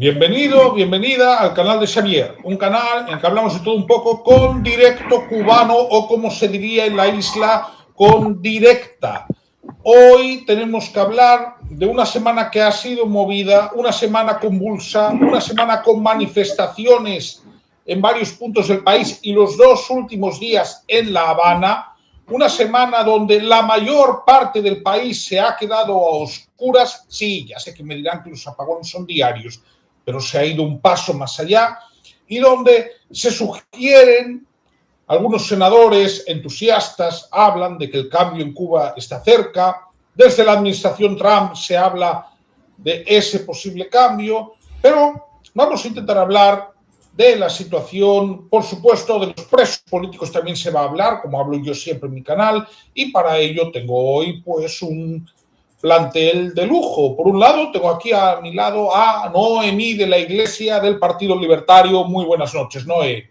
Bienvenido, bienvenida al canal de Xavier, un canal en el que hablamos de todo un poco con directo cubano o como se diría en la isla, con directa. Hoy tenemos que hablar de una semana que ha sido movida, una semana convulsa, una semana con manifestaciones en varios puntos del país y los dos últimos días en La Habana. Una semana donde la mayor parte del país se ha quedado a oscuras. Sí, ya sé que me dirán que los apagones son diarios, pero se ha ido un paso más allá, y donde se sugieren, algunos senadores entusiastas hablan de que el cambio en Cuba está cerca, desde la administración Trump se habla de ese posible cambio, pero vamos a intentar hablar de la situación, por supuesto, de los presos políticos también se va a hablar, como hablo yo siempre en mi canal, y para ello tengo hoy pues un plantel de lujo. Por un lado, tengo aquí a mi lado a Noemí de la Iglesia del Partido Libertario. Muy buenas noches, Noé.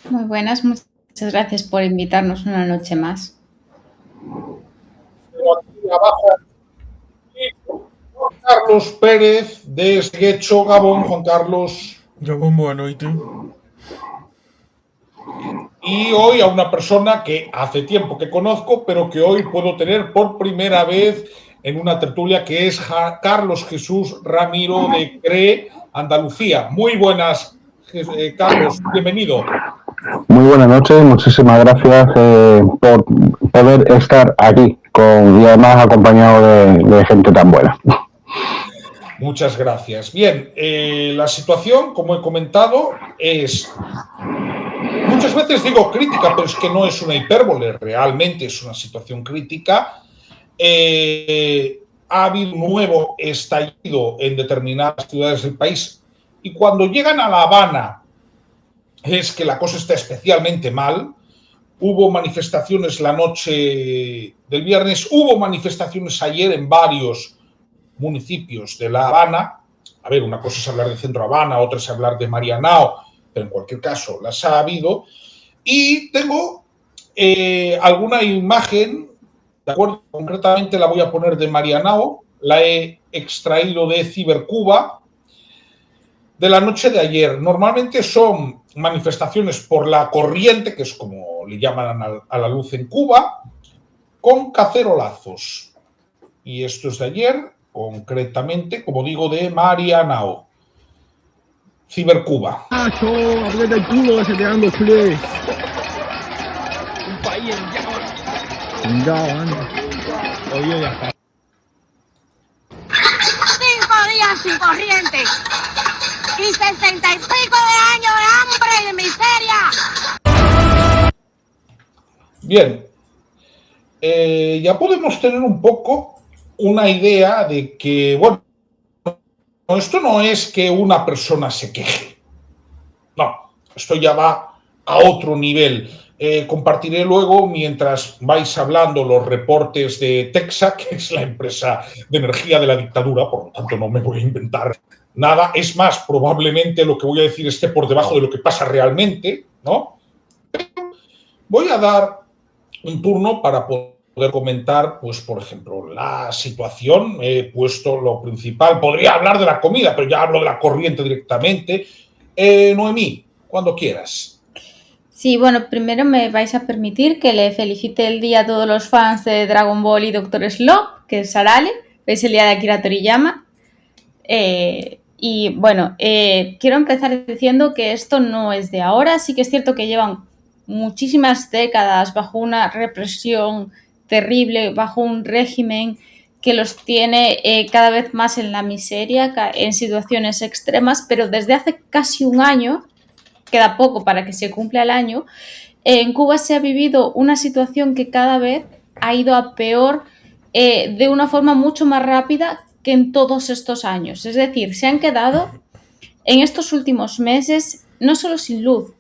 Muy buenas, muchas gracias por invitarnos una noche más. Tengo aquí abajo Juan Carlos Pérez de Seguecho, Gabón. Juan Carlos. Gabón, boa noite. Y hoy a una persona que hace tiempo que conozco, pero que hoy puedo tener por primera vez en una tertulia, que es Carlos Jesús Ramiro de CRE Andalucía. Muy buenas, Carlos, bienvenido. Muy buenas noches, muchísimas gracias por poder estar aquí y además acompañado de gente tan buena. Muchas gracias. Bien, la situación, como he comentado, es, muchas veces digo crítica, pero es que no es una hipérbole, realmente es una situación crítica. Ha habido un nuevo estallido en determinadas ciudades del país, y cuando llegan a La Habana es que la cosa está especialmente mal. Hubo manifestaciones la noche del viernes, hubo manifestaciones ayer en varios municipios de La Habana. A ver, una cosa es hablar de Centro Habana, otra es hablar de Marianao, pero en cualquier caso las ha habido. Y tengo alguna imagen, de acuerdo, concretamente la voy a poner de Marianao, la he extraído de Cibercuba, de la noche de ayer. Normalmente son manifestaciones por la corriente, que es como le llaman a la luz en Cuba, con cacerolazos. Y esto es de ayer, concretamente, como digo, de Marianao. Cibercuba. Aprieta el culo que se te dan dos pliegues. Un país en llamas. Chingado, anda. Oye, ya está. 5 días sin corriente y 60 y pico de años de hambre y de miseria. Bien, ya podemos tener un poco una idea de que, bueno, esto no es que una persona se queje. No, esto ya va a otro nivel. Compartiré luego, mientras vais hablando, los reportes de Texac, que es la empresa de energía de la dictadura, por lo tanto no me voy a inventar nada. Es más, probablemente lo que voy a decir esté por debajo de lo que pasa realmente, ¿no? Pero voy a dar un turno para poder comentar, pues, por ejemplo, la situación. He puesto lo principal. Podría hablar de la comida, pero ya hablo de la corriente directamente. Noemí, cuando quieras. Sí, bueno, primero me vais a permitir que le felicite el día a todos los fans de Dragon Ball y Doctor Slump, que es Arale, es el día de Akira Toriyama. Y bueno, quiero empezar diciendo que esto no es de ahora. Sí que es cierto que llevan muchísimas décadas bajo una represión terrible, bajo un régimen que los tiene cada vez más en la miseria, en situaciones extremas, pero desde hace casi un año, queda poco para que se cumpla el año, en Cuba se ha vivido una situación que cada vez ha ido a peor de una forma mucho más rápida que en todos estos años. Es decir, se han quedado en estos últimos meses no solo sin luz,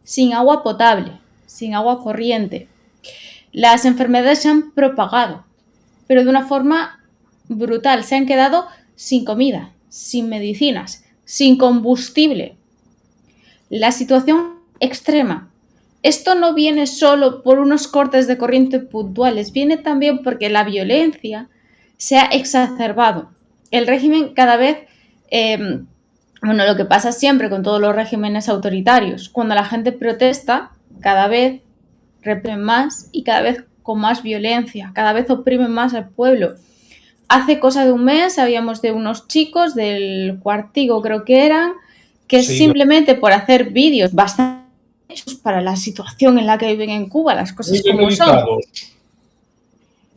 sin agua potable, sin agua corriente. Las enfermedades se han propagado, pero de una forma brutal. Se han quedado sin comida, sin medicinas, sin combustible. La situación extrema. Esto no viene solo por unos cortes de corriente puntuales, viene también porque la violencia se ha exacerbado. El régimen cada vez Bueno, lo que pasa siempre con todos los regímenes autoritarios, cuando la gente protesta, cada vez reprimen más y cada vez con más violencia, cada vez oprimen más al pueblo. Hace cosa de un mes sabíamos de unos chicos del Cuartigo, creo que eran, que Sí, simplemente por hacer vídeos bastante hechos para la situación en la que viven en Cuba, las muy cosas bien como son. editados.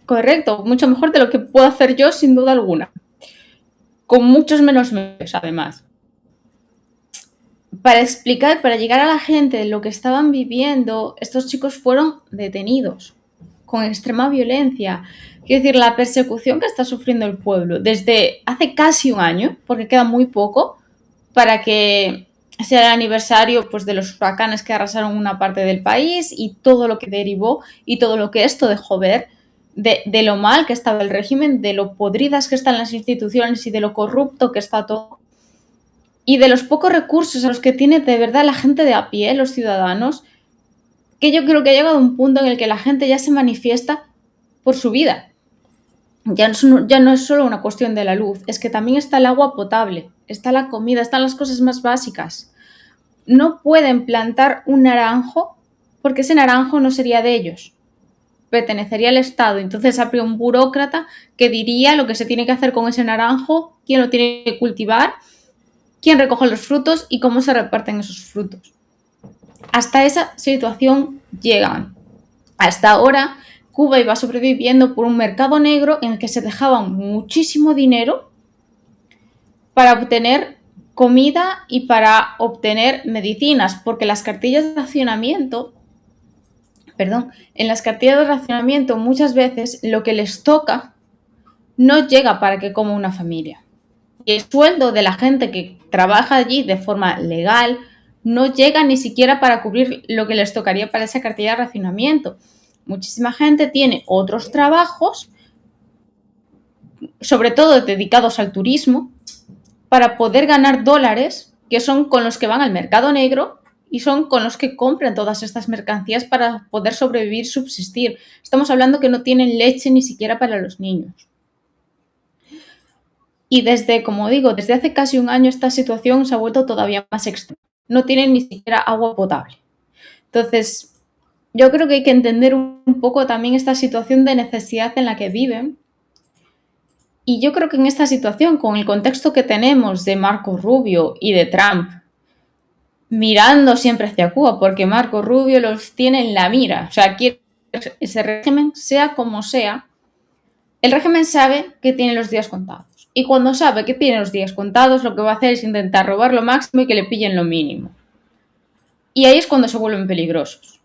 Correcto, mucho mejor de lo que puedo hacer yo, sin duda alguna. Con muchos menos medios, además. Para explicar, para llegar a la gente lo que estaban viviendo, estos chicos fueron detenidos con extrema violencia. Quiero decir, la persecución que está sufriendo el pueblo desde hace casi un año, porque queda muy poco, para que sea el aniversario pues, de los huracanes que arrasaron una parte del país y todo lo que derivó y todo lo que esto dejó ver de lo mal que estaba el régimen, de lo podridas que están las instituciones y de lo corrupto que está todo y de los pocos recursos a los que tiene de verdad la gente de a pie, los ciudadanos, que yo creo que ha llegado a un punto en el que la gente ya se manifiesta por su vida. Ya no es solo una cuestión de la luz, es que también está el agua potable, está la comida, están las cosas más básicas. No pueden plantar un naranjo porque ese naranjo no sería de ellos, pertenecería al Estado. Entonces habría un burócrata que diría lo que se tiene que hacer con ese naranjo, quién lo tiene que cultivar, quién recoge los frutos y cómo se reparten esos frutos. Hasta esa situación llegan. Hasta ahora, Cuba iba sobreviviendo por un mercado negro en el que se dejaban muchísimo dinero para obtener comida y para obtener medicinas, porque las cartillas de racionamiento, en las cartillas de racionamiento muchas veces lo que les toca no llega para que coma una familia. Y el sueldo de la gente que trabaja allí de forma legal no llega ni siquiera para cubrir lo que les tocaría para esa cartilla de racionamiento. Muchísima gente tiene otros trabajos, sobre todo dedicados al turismo, para poder ganar dólares, que son con los que van al mercado negro y son con los que compran todas estas mercancías para poder sobrevivir, subsistir. Estamos hablando que no tienen leche ni siquiera para los niños. Y como digo, desde hace casi un año esta situación se ha vuelto todavía más extrema. No tienen ni siquiera agua potable. Entonces, yo creo que hay que entender un poco también esta situación de necesidad en la que viven. Y yo creo que en esta situación, con el contexto que tenemos de Marco Rubio y de Trump, mirando siempre hacia Cuba, porque Marco Rubio los tiene en la mira. O sea, quiere ese régimen, sea como sea, el régimen sabe que tiene los días contados. Y cuando sabe que tiene los días contados, lo que va a hacer es intentar robar lo máximo y que le pillen lo mínimo. Y ahí es cuando se vuelven peligrosos.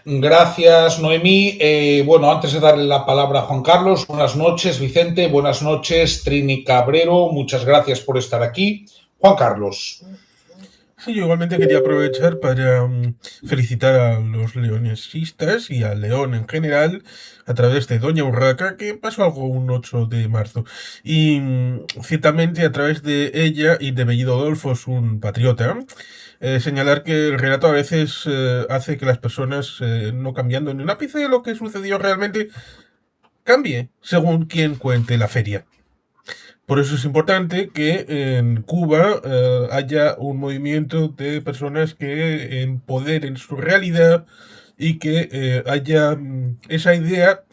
Gracias, Noemí. Bueno, antes de darle la palabra a Juan Carlos, buenas noches, Vicente, buenas noches, Trini Cabrero, muchas gracias por estar aquí. Juan Carlos. Sí, yo igualmente quería aprovechar para felicitar a los leonesistas y al León en general a través de Doña Urraca, que pasó algo un 8 de marzo. Y ciertamente a través de ella y de Bellido Adolfos, un patriota, señalar que el relato a veces hace que las personas, no cambiando ni un ápice de lo que sucedió realmente, cambie según quien cuente la feria. Por eso es importante que en Cuba haya un movimiento de personas que empoderen su realidad y que haya esa idea,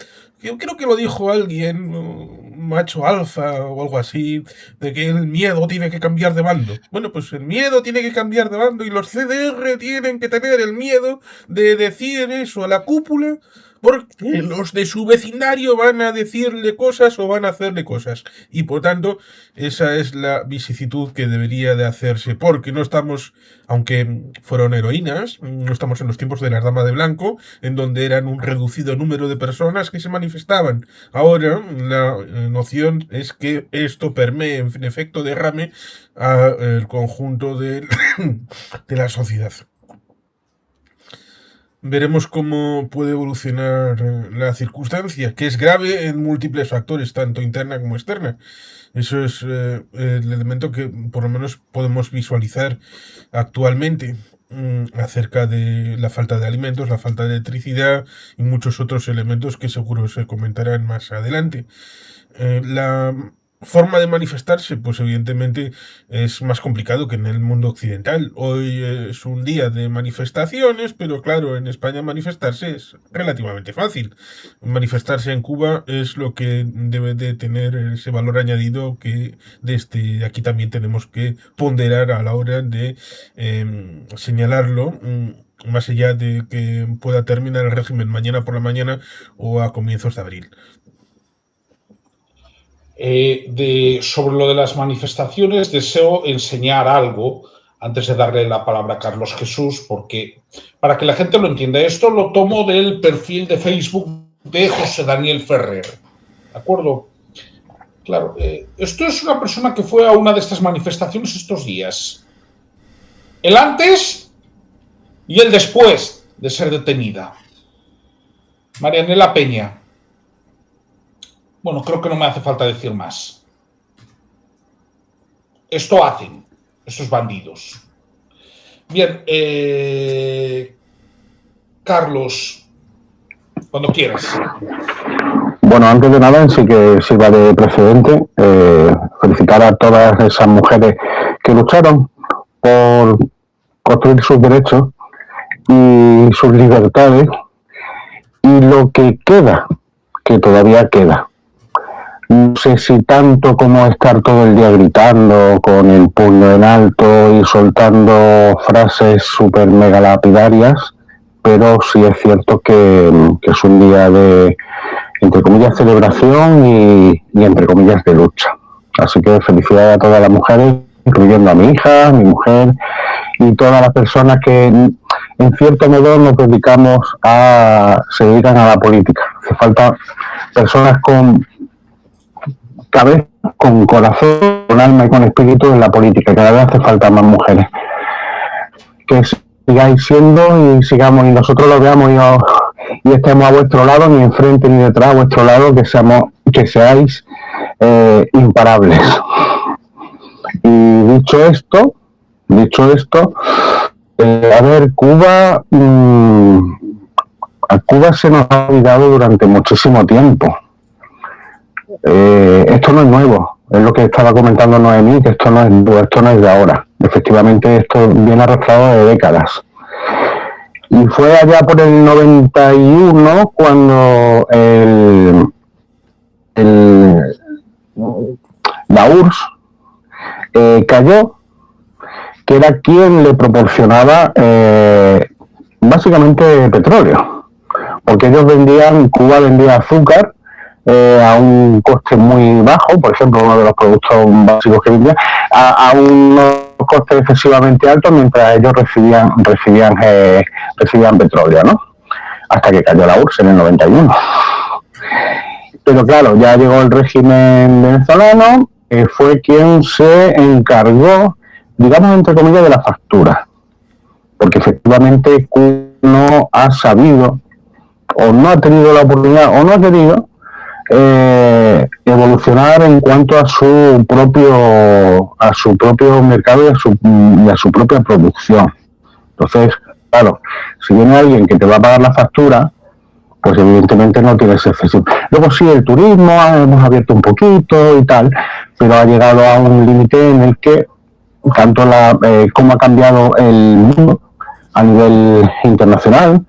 que creo que lo dijo alguien, macho alfa o algo así, de que el miedo tiene que cambiar de bando. Bueno, pues el miedo tiene que cambiar de bando y los CDR tienen que tener el miedo de decir eso a la cúpula, porque los de su vecindario van a decirle cosas o van a hacerle cosas. Y por tanto, esa es la vicisitud que debería de hacerse, porque no estamos, aunque fueron heroínas, no estamos en los tiempos de la Dama de Blanco, en donde eran un reducido número de personas que se manifestaban. Ahora, la noción es que esto permee, en efecto, derrame al conjunto de la sociedad. Veremos cómo puede evolucionar la circunstancia, que es grave en múltiples factores, tanto interna como externa. Eso es el elemento que por lo menos podemos visualizar actualmente acerca de la falta de alimentos, la falta de electricidad y muchos otros elementos que seguro se comentarán más adelante. La forma de manifestarse, pues evidentemente es más complicado que en el mundo occidental. Hoy es un día de manifestaciones, pero claro, en España manifestarse es relativamente fácil. Manifestarse en Cuba es lo que debe de tener ese valor añadido que desde aquí también tenemos que ponderar a la hora de señalarlo, más allá de que pueda terminar el régimen mañana por la mañana o a comienzos de abril. Sobre lo de las manifestaciones, deseo enseñar algo antes de darle la palabra a Carlos Jesús, porque para que la gente lo entienda, esto lo tomo del perfil de Facebook de José Daniel Ferrer, ¿de acuerdo? Claro, esto es una persona que fue a una de estas manifestaciones estos días. El antes y el después de ser detenida. Marianela Peña. Bueno, creo que no me hace falta decir más. Esto hacen esos bandidos. Bien, Carlos, cuando quieras. Bueno, antes de nada, sí que sirva de precedente felicitar a todas esas mujeres que lucharon por construir sus derechos y sus libertades y lo que queda, que todavía queda. No sé si tanto como estar todo el día gritando con el puño en alto y soltando frases súper mega lapidarias, pero sí es cierto que es un día de, entre comillas, celebración y entre comillas, de lucha. Así que felicidades a todas las mujeres, incluyendo a mi hija, mi mujer y todas las personas que en cierto modo nos dedicamos se dedican a la política. Hace falta personas con cabeza, con corazón, con alma y con espíritu en la política. Cada vez hace falta más mujeres. Que sigáis siendo y sigamos, y nosotros lo veamos y estemos a vuestro lado, ni enfrente ni detrás, a vuestro lado, que seáis imparables. Y dicho esto, a ver, Cuba, a Cuba se nos ha olvidado durante muchísimo tiempo. Esto no es nuevo, es lo que estaba comentando Noemí, que esto no es nuevo, esto no es de ahora. Efectivamente, esto viene arrastrado de décadas. Y fue allá por el 91 cuando la URSS cayó, que era quien le proporcionaba básicamente petróleo, porque ellos Cuba vendía azúcar a un coste muy bajo, por ejemplo, uno de los productos básicos que vendía, a unos costes excesivamente altos, mientras ellos recibían petróleo, ¿no? Hasta que cayó la URSS en el 91. Pero claro, ya llegó el régimen venezolano, fue quien se encargó, digamos, entre comillas, de la factura, porque efectivamente Cuba no ha sabido, o no ha tenido la oportunidad, o no ha querido evolucionar en cuanto a su propio mercado y a su propia producción. Entonces, claro, si viene alguien que te va a pagar la factura, pues evidentemente no tienes excesivo. Luego sí, el turismo, hemos abierto un poquito y tal, pero ha llegado a un límite en el que tanto cómo ha cambiado el mundo a nivel internacional,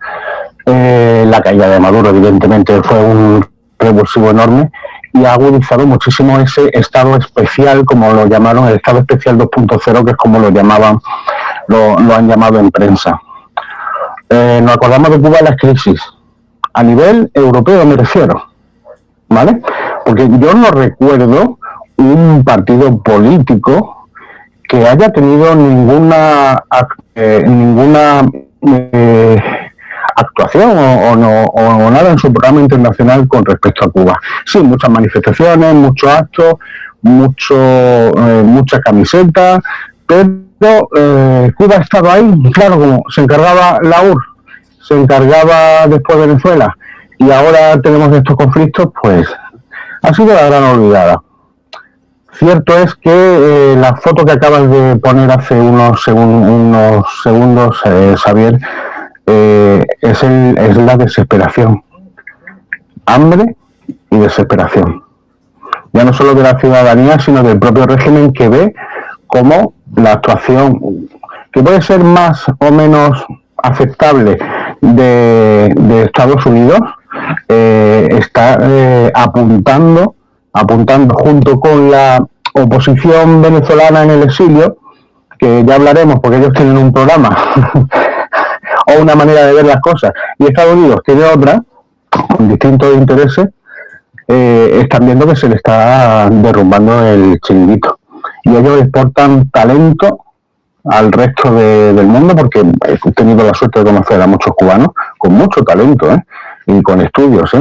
la caída de Maduro evidentemente fue un revulsivo enorme y ha agudizado muchísimo ese estado especial, como lo llamaron, el estado especial 2.0, que es como lo han llamado en prensa. Nos acordamos de Cuba en las crisis, a nivel europeo me refiero, ¿vale? Porque yo no recuerdo un partido político que haya tenido ninguna actuación o nada en su programa internacional con respecto a Cuba. Sí, muchas manifestaciones, muchos actos, muchas camisetas, pero Cuba ha estado ahí, claro, como se encargaba la URSS, se encargaba después Venezuela y ahora tenemos estos conflictos, pues ha sido la gran olvidada. Cierto es que la foto que acabas de poner hace unos segundos, Xavier, es la desesperación. Hambre y desesperación. ya no solo de la ciudadanía, sino del propio régimen, que ve cómo la actuación, que puede ser más o menos aceptable de Estados Unidos, está apuntando junto con la oposición venezolana en el exilio, que ya hablaremos porque ellos tienen un programa o una manera de ver las cosas, y Estados Unidos tiene otra, con distintos intereses. Están viendo que se le está derrumbando el chiringuito. Y ellos exportan talento al resto del mundo, porque he tenido la suerte de conocer a muchos cubanos con mucho talento, y con estudios,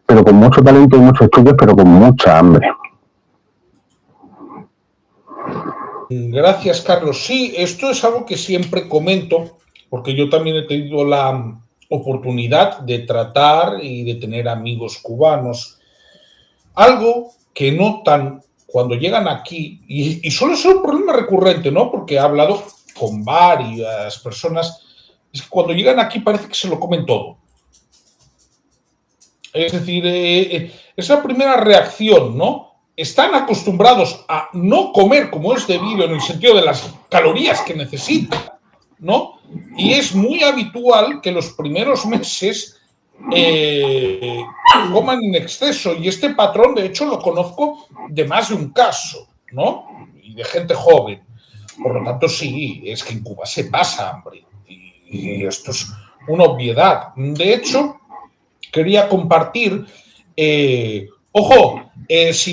pero con mucho talento y muchos estudios, pero con mucha hambre. Gracias, Carlos. Sí, esto es algo que siempre comento, porque yo también he tenido la oportunidad de tratar y de tener amigos cubanos. Algo que notan cuando llegan aquí, y suele ser un problema recurrente, ¿no? Porque he hablado con varias personas, es que cuando llegan aquí parece que se lo comen todo. Es decir, es la primera reacción, ¿no? Están acostumbrados a no comer como es debido en el sentido de las calorías que necesitan, ¿no? Y es muy habitual que los primeros meses coman en exceso, y este patrón, de hecho, lo conozco de más de un caso, ¿no? Y de gente joven. Por lo tanto, sí, es que en Cuba se pasa hambre, y esto es una obviedad. De hecho, quería compartir, si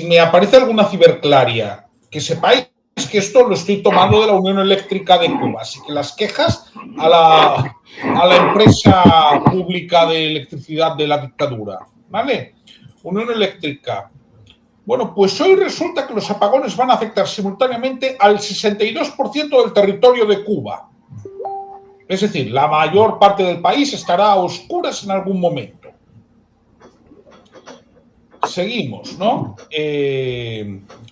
me aparece alguna ciberclaria, que sepáis que esto lo estoy tomando de la Unión Eléctrica de Cuba, así que las quejas a la empresa pública de electricidad de la dictadura, ¿vale? Unión Eléctrica. Bueno, pues hoy resulta que los apagones van a afectar simultáneamente al 62% del territorio de Cuba. Es decir, la mayor parte del país estará a oscuras en algún momento. Seguimos, ¿no?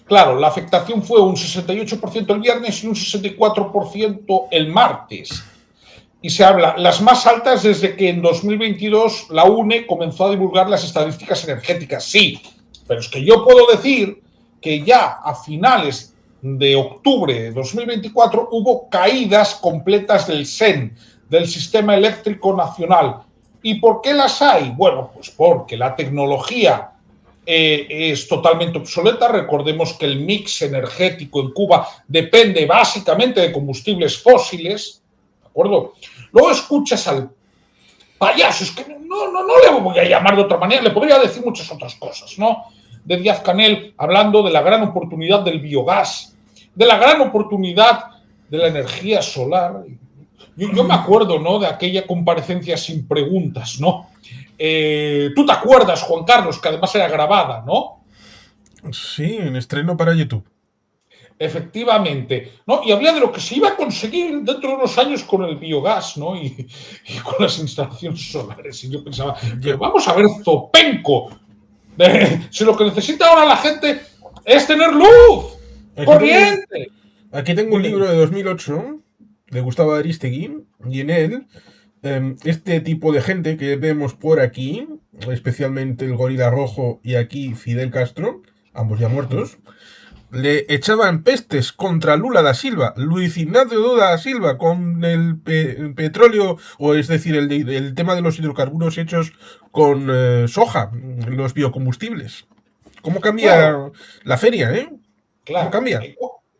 Claro, la afectación fue un 68% el viernes y un 64% el martes. Y se habla las más altas desde que en 2022 la UNE comenzó a divulgar las estadísticas energéticas. Sí, pero es que yo puedo decir que ya a finales de octubre de 2024 hubo caídas completas del SEN, del Sistema Eléctrico Nacional. ¿Y por qué las hay? Bueno, pues porque la tecnología es totalmente obsoleta. Recordemos que el mix energético en Cuba depende básicamente de combustibles fósiles, ¿de acuerdo? Luego escuchas al payaso, es que no le voy a llamar de otra manera, le podría decir muchas otras cosas, ¿no? De Díaz-Canel, hablando de la gran oportunidad del biogás, de la gran oportunidad de la energía solar. Yo me acuerdo, ¿no?, de aquella comparecencia sin preguntas, ¿no? Tú te acuerdas, Juan Carlos, que además era grabada, ¿no? Sí, en estreno para YouTube. Efectivamente, ¿no? Y había de lo que se iba a conseguir dentro de unos años con el biogás, ¿no? Y con las instalaciones solares. Y yo pensaba, pero vamos a ver, Zopenco, si lo que necesita ahora la gente es tener luz, corriente. Aquí tengo un libro de 2008 de Gustavo Aristegui, y en él este tipo de gente que vemos por aquí, especialmente el Gorila Rojo y aquí Fidel Castro, ambos ya muertos, le echaban pestes contra Lula da Silva, Luis Ignacio Lula da Silva, con el petróleo, o es decir, el tema de los hidrocarburos hechos con soja, los biocombustibles. ¿Cómo cambia la feria, Claro, ¿Cómo cambia?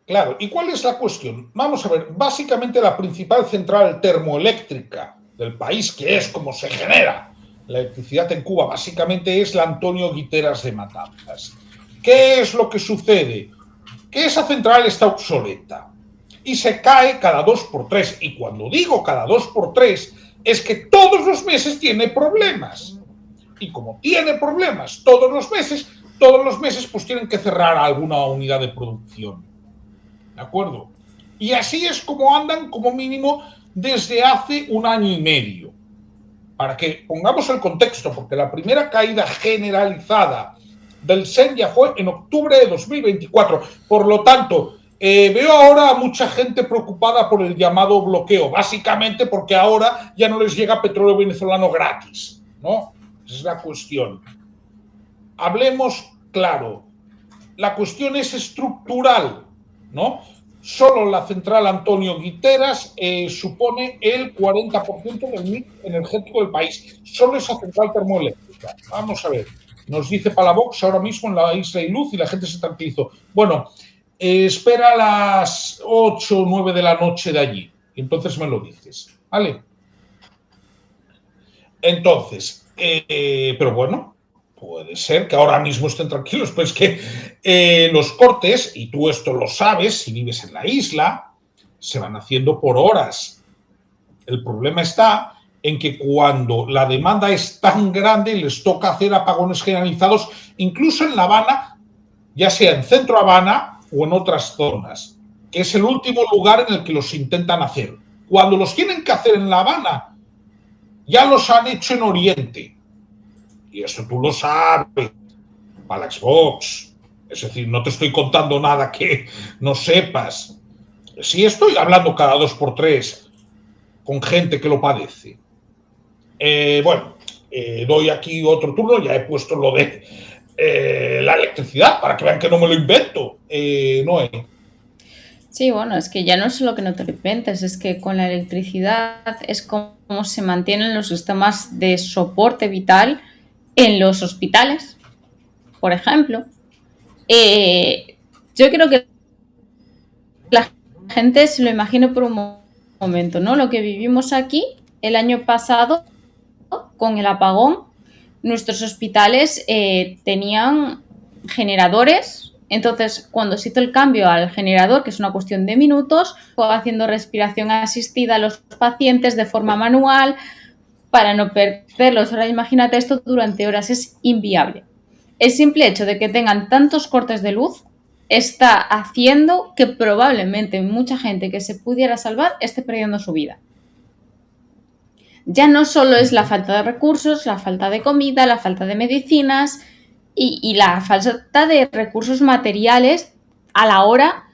Claro, ¿y cuál es la cuestión? Vamos a ver, básicamente la principal central termoeléctrica del país, que es como se genera la electricidad en Cuba, básicamente es la Antonio Guiteras de Matanzas. ¿Qué es lo que sucede? Que esa central está obsoleta y se cae cada 2 por 3. Y cuando digo cada 2 por 3, es que todos los meses tiene problemas. Y como tiene problemas todos los meses pues tienen que cerrar alguna unidad de producción. ¿De acuerdo? Y así es como andan, como mínimo, desde hace 1 año y medio. Para que pongamos el contexto, porque la primera caída generalizada del SEN ya fue en octubre de 2024. Por lo tanto, veo ahora a mucha gente preocupada por el llamado bloqueo, básicamente porque ahora ya no les llega petróleo venezolano gratis, ¿no? Esa es la cuestión. Hablemos claro. la cuestión es estructural, ¿no? Solo la central Antonio Guiteras supone el 40% del mix energético del país. Solo esa central termoeléctrica. Vamos a ver. Nos dice Palabox ahora mismo en la Isla y Luz y la gente se tranquilizó. Bueno, espera a las 8 o 9 de la noche de allí. Y entonces me lo dices. ¿Vale? Entonces, pero bueno, puede ser que ahora mismo estén tranquilos, pues que los cortes, y tú esto lo sabes si vives en la isla, se van haciendo por horas. El problema está en que cuando la demanda es tan grande les toca hacer apagones generalizados, incluso en La Habana, ya sea en Centro Habana o en otras zonas, que es el último lugar en el que los intentan hacer. Cuando los tienen que hacer en La Habana, ya los han hecho en Oriente. Y eso tú lo sabes. Para la Xbox. Es decir, no te estoy contando nada que no sepas. Sí, estoy hablando cada 2 por 3 con gente que lo padece. Bueno, doy aquí otro turno. Ya he puesto lo de la electricidad para que vean que no me lo invento. Noé. Sí, bueno, es que ya no es solo que no te lo inventes, es que con la electricidad es como se mantienen los sistemas de soporte vital en los hospitales, por ejemplo. Yo creo que la gente se lo imagine por un momento, ¿no? Lo que vivimos aquí el año pasado con el apagón, nuestros hospitales tenían generadores. Entonces, cuando se hizo el cambio al generador, que es una cuestión de minutos, fue haciendo respiración asistida a los pacientes de forma manual para no perderlos. Ahora imagínate esto durante horas, es inviable. El simple hecho de que tengan tantos cortes de luz está haciendo que probablemente mucha gente que se pudiera salvar esté perdiendo su vida. Ya no solo es la falta de recursos, la falta de comida, la falta de medicinas y la falta de recursos materiales a la hora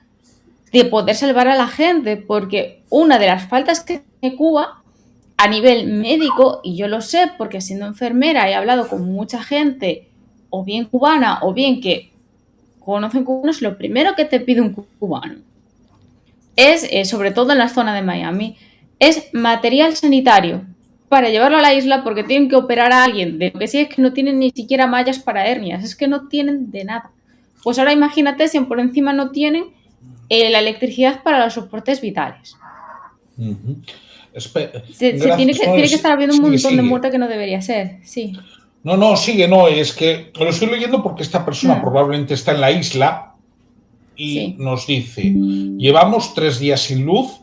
de poder salvar a la gente, porque una de las faltas que tiene Cuba a nivel médico, y yo lo sé porque siendo enfermera he hablado con mucha gente, o bien cubana, o bien que conocen cubanos, lo primero que te pide un cubano es, sobre todo en la zona de Miami, es material sanitario para llevarlo a la isla porque tienen que operar a alguien. De lo que sí es que no tienen ni siquiera mallas para hernias, es que no tienen de nada. Pues ahora imagínate si por encima no tienen la electricidad para los soportes vitales. Tiene que estar habiendo un montón de muerte que no debería ser, sí. No, sigue, no, es que lo estoy leyendo porque esta persona probablemente está en la isla y nos dice, llevamos 3 días sin luz,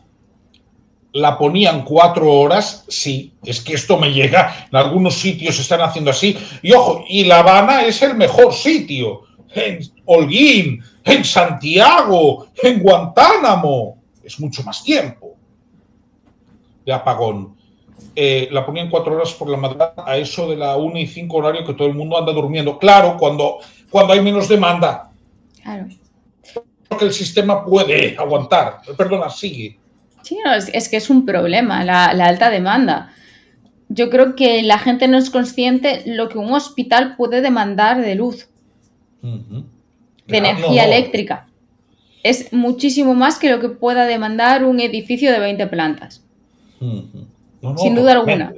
la ponían 4 horas, sí, es que esto me llega, en algunos sitios están haciendo así, y ojo, y La Habana es el mejor sitio, en Holguín, en Santiago, en Guantánamo, es mucho más tiempo de apagón. La ponían 4 horas por la madrugada a eso de la 1:05 horario que todo el mundo anda durmiendo. Claro, cuando hay menos demanda. Claro. Que el sistema puede aguantar. Perdona, sigue. Sí, no, es que es un problema la alta demanda. Yo creo que la gente no es consciente lo que un hospital puede demandar de luz, de energía eléctrica. Es muchísimo más que lo que pueda demandar un edificio de 20 plantas. Sin duda alguna.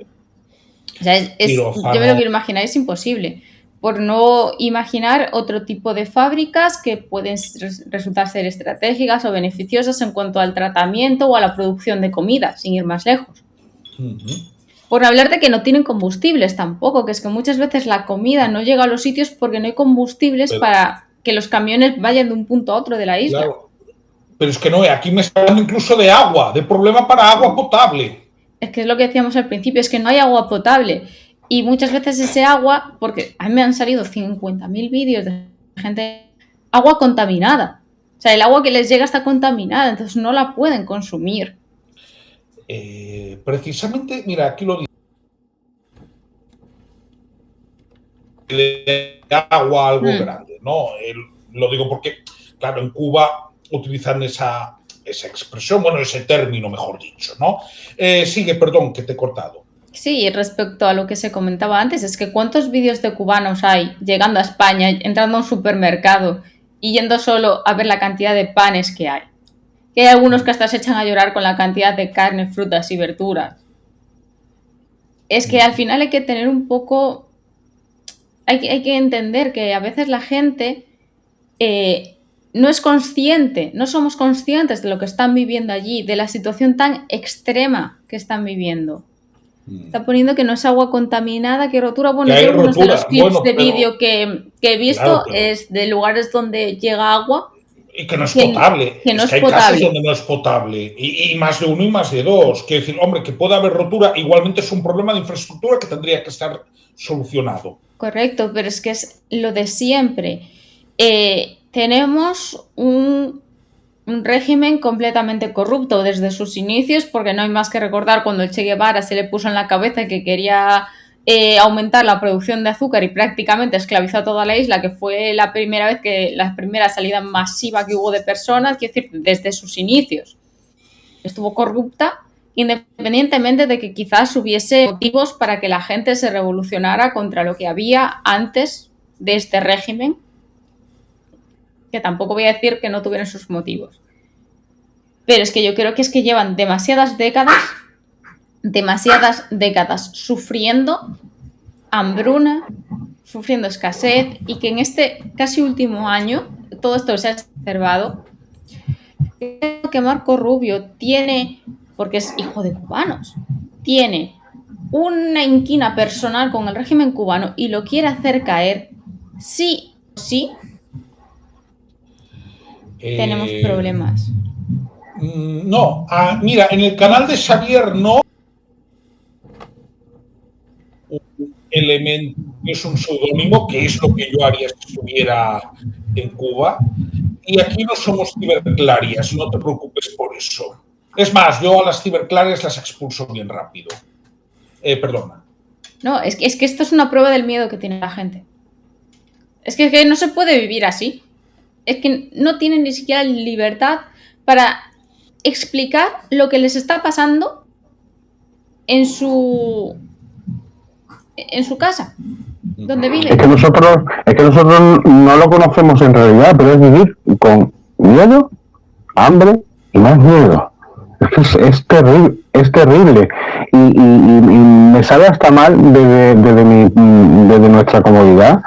O sea, yo me lo quiero imaginar, es imposible. Por no imaginar otro tipo de fábricas que pueden resultar ser estratégicas o beneficiosas en cuanto al tratamiento o a la producción de comida, sin ir más lejos. Por hablar de que no tienen combustibles tampoco, que es que muchas veces la comida no llega a los sitios porque no hay combustibles para que los camiones vayan de un punto a otro de la isla. Claro. Pero es que no, aquí me está hablando incluso de agua, de problema para agua potable. Es que es lo que decíamos al principio, es que no hay agua potable. Y muchas veces ese agua, porque a mí me han salido 50.000 vídeos de gente, agua contaminada. O sea, el agua que les llega está contaminada, entonces no la pueden consumir. Precisamente, mira, aquí lo dice. Agua algo grande, ¿no? Lo digo porque, claro, en Cuba utilizan esa expresión, bueno, ese término, mejor dicho, ¿no? Sigue, perdón, que te he cortado. Sí, respecto a lo que se comentaba antes, es que ¿cuántos vídeos de cubanos hay llegando a España, entrando a un supermercado y yendo solo a ver la cantidad de panes que hay. Que hay algunos que hasta se echan a llorar con la cantidad de carne, frutas y verduras. Es que al final hay que tener un poco... Hay que entender que a veces la gente no es consciente, no somos conscientes de lo que están viviendo allí, de la situación tan extrema que están viviendo. Está poniendo que no es agua contaminada, que rotura. Bueno, Que hay yo algunos de rotura. los clips Bueno, de pero- vídeo que he visto Claro, pero- es de lugares donde llega agua Y que no es que- potable. que no es hay potable. casos donde no es potable. Y más de uno y más de dos. Quiero decir, hombre, que pueda haber rotura, igualmente es un problema de infraestructura que tendría que estar solucionado. Correcto, pero es que es lo de siempre. Tenemos un régimen completamente corrupto desde sus inicios, porque no hay más que recordar cuando el Che Guevara se le puso en la cabeza que quería aumentar la producción de azúcar y prácticamente esclavizó a toda la isla, que fue la primera salida masiva que hubo de personas, quiero decir, desde sus inicios. Estuvo corrupta, independientemente de que quizás hubiese motivos para que la gente se revolucionara contra lo que había antes de este régimen, que tampoco voy a decir que no tuvieran sus motivos. Pero es que yo creo que es que llevan demasiadas décadas sufriendo hambruna, sufriendo escasez, y que en este casi último año todo esto se ha exacerbado. Creo que Marco Rubio tiene, porque es hijo de cubanos, tiene una inquina personal con el régimen cubano y lo quiere hacer caer, sí o sí, tenemos problemas. No, mira, en el canal de Xavier no. Un elemento que es un seudónimo, que es lo que yo haría si estuviera en Cuba. Y aquí no somos ciberclarias, no te preocupes por eso. Es más, yo a las ciberclarias las expulso bien rápido. Perdona. No, es que esto es una prueba del miedo que tiene la gente. Es que no se puede vivir así. Es que no tienen ni siquiera libertad para explicar lo que les está pasando en su casa, donde viven. Es que nosotros no lo conocemos en realidad, pero es vivir con miedo, hambre y más miedo. Es terrible. Y me sabe hasta mal desde nuestra comodidad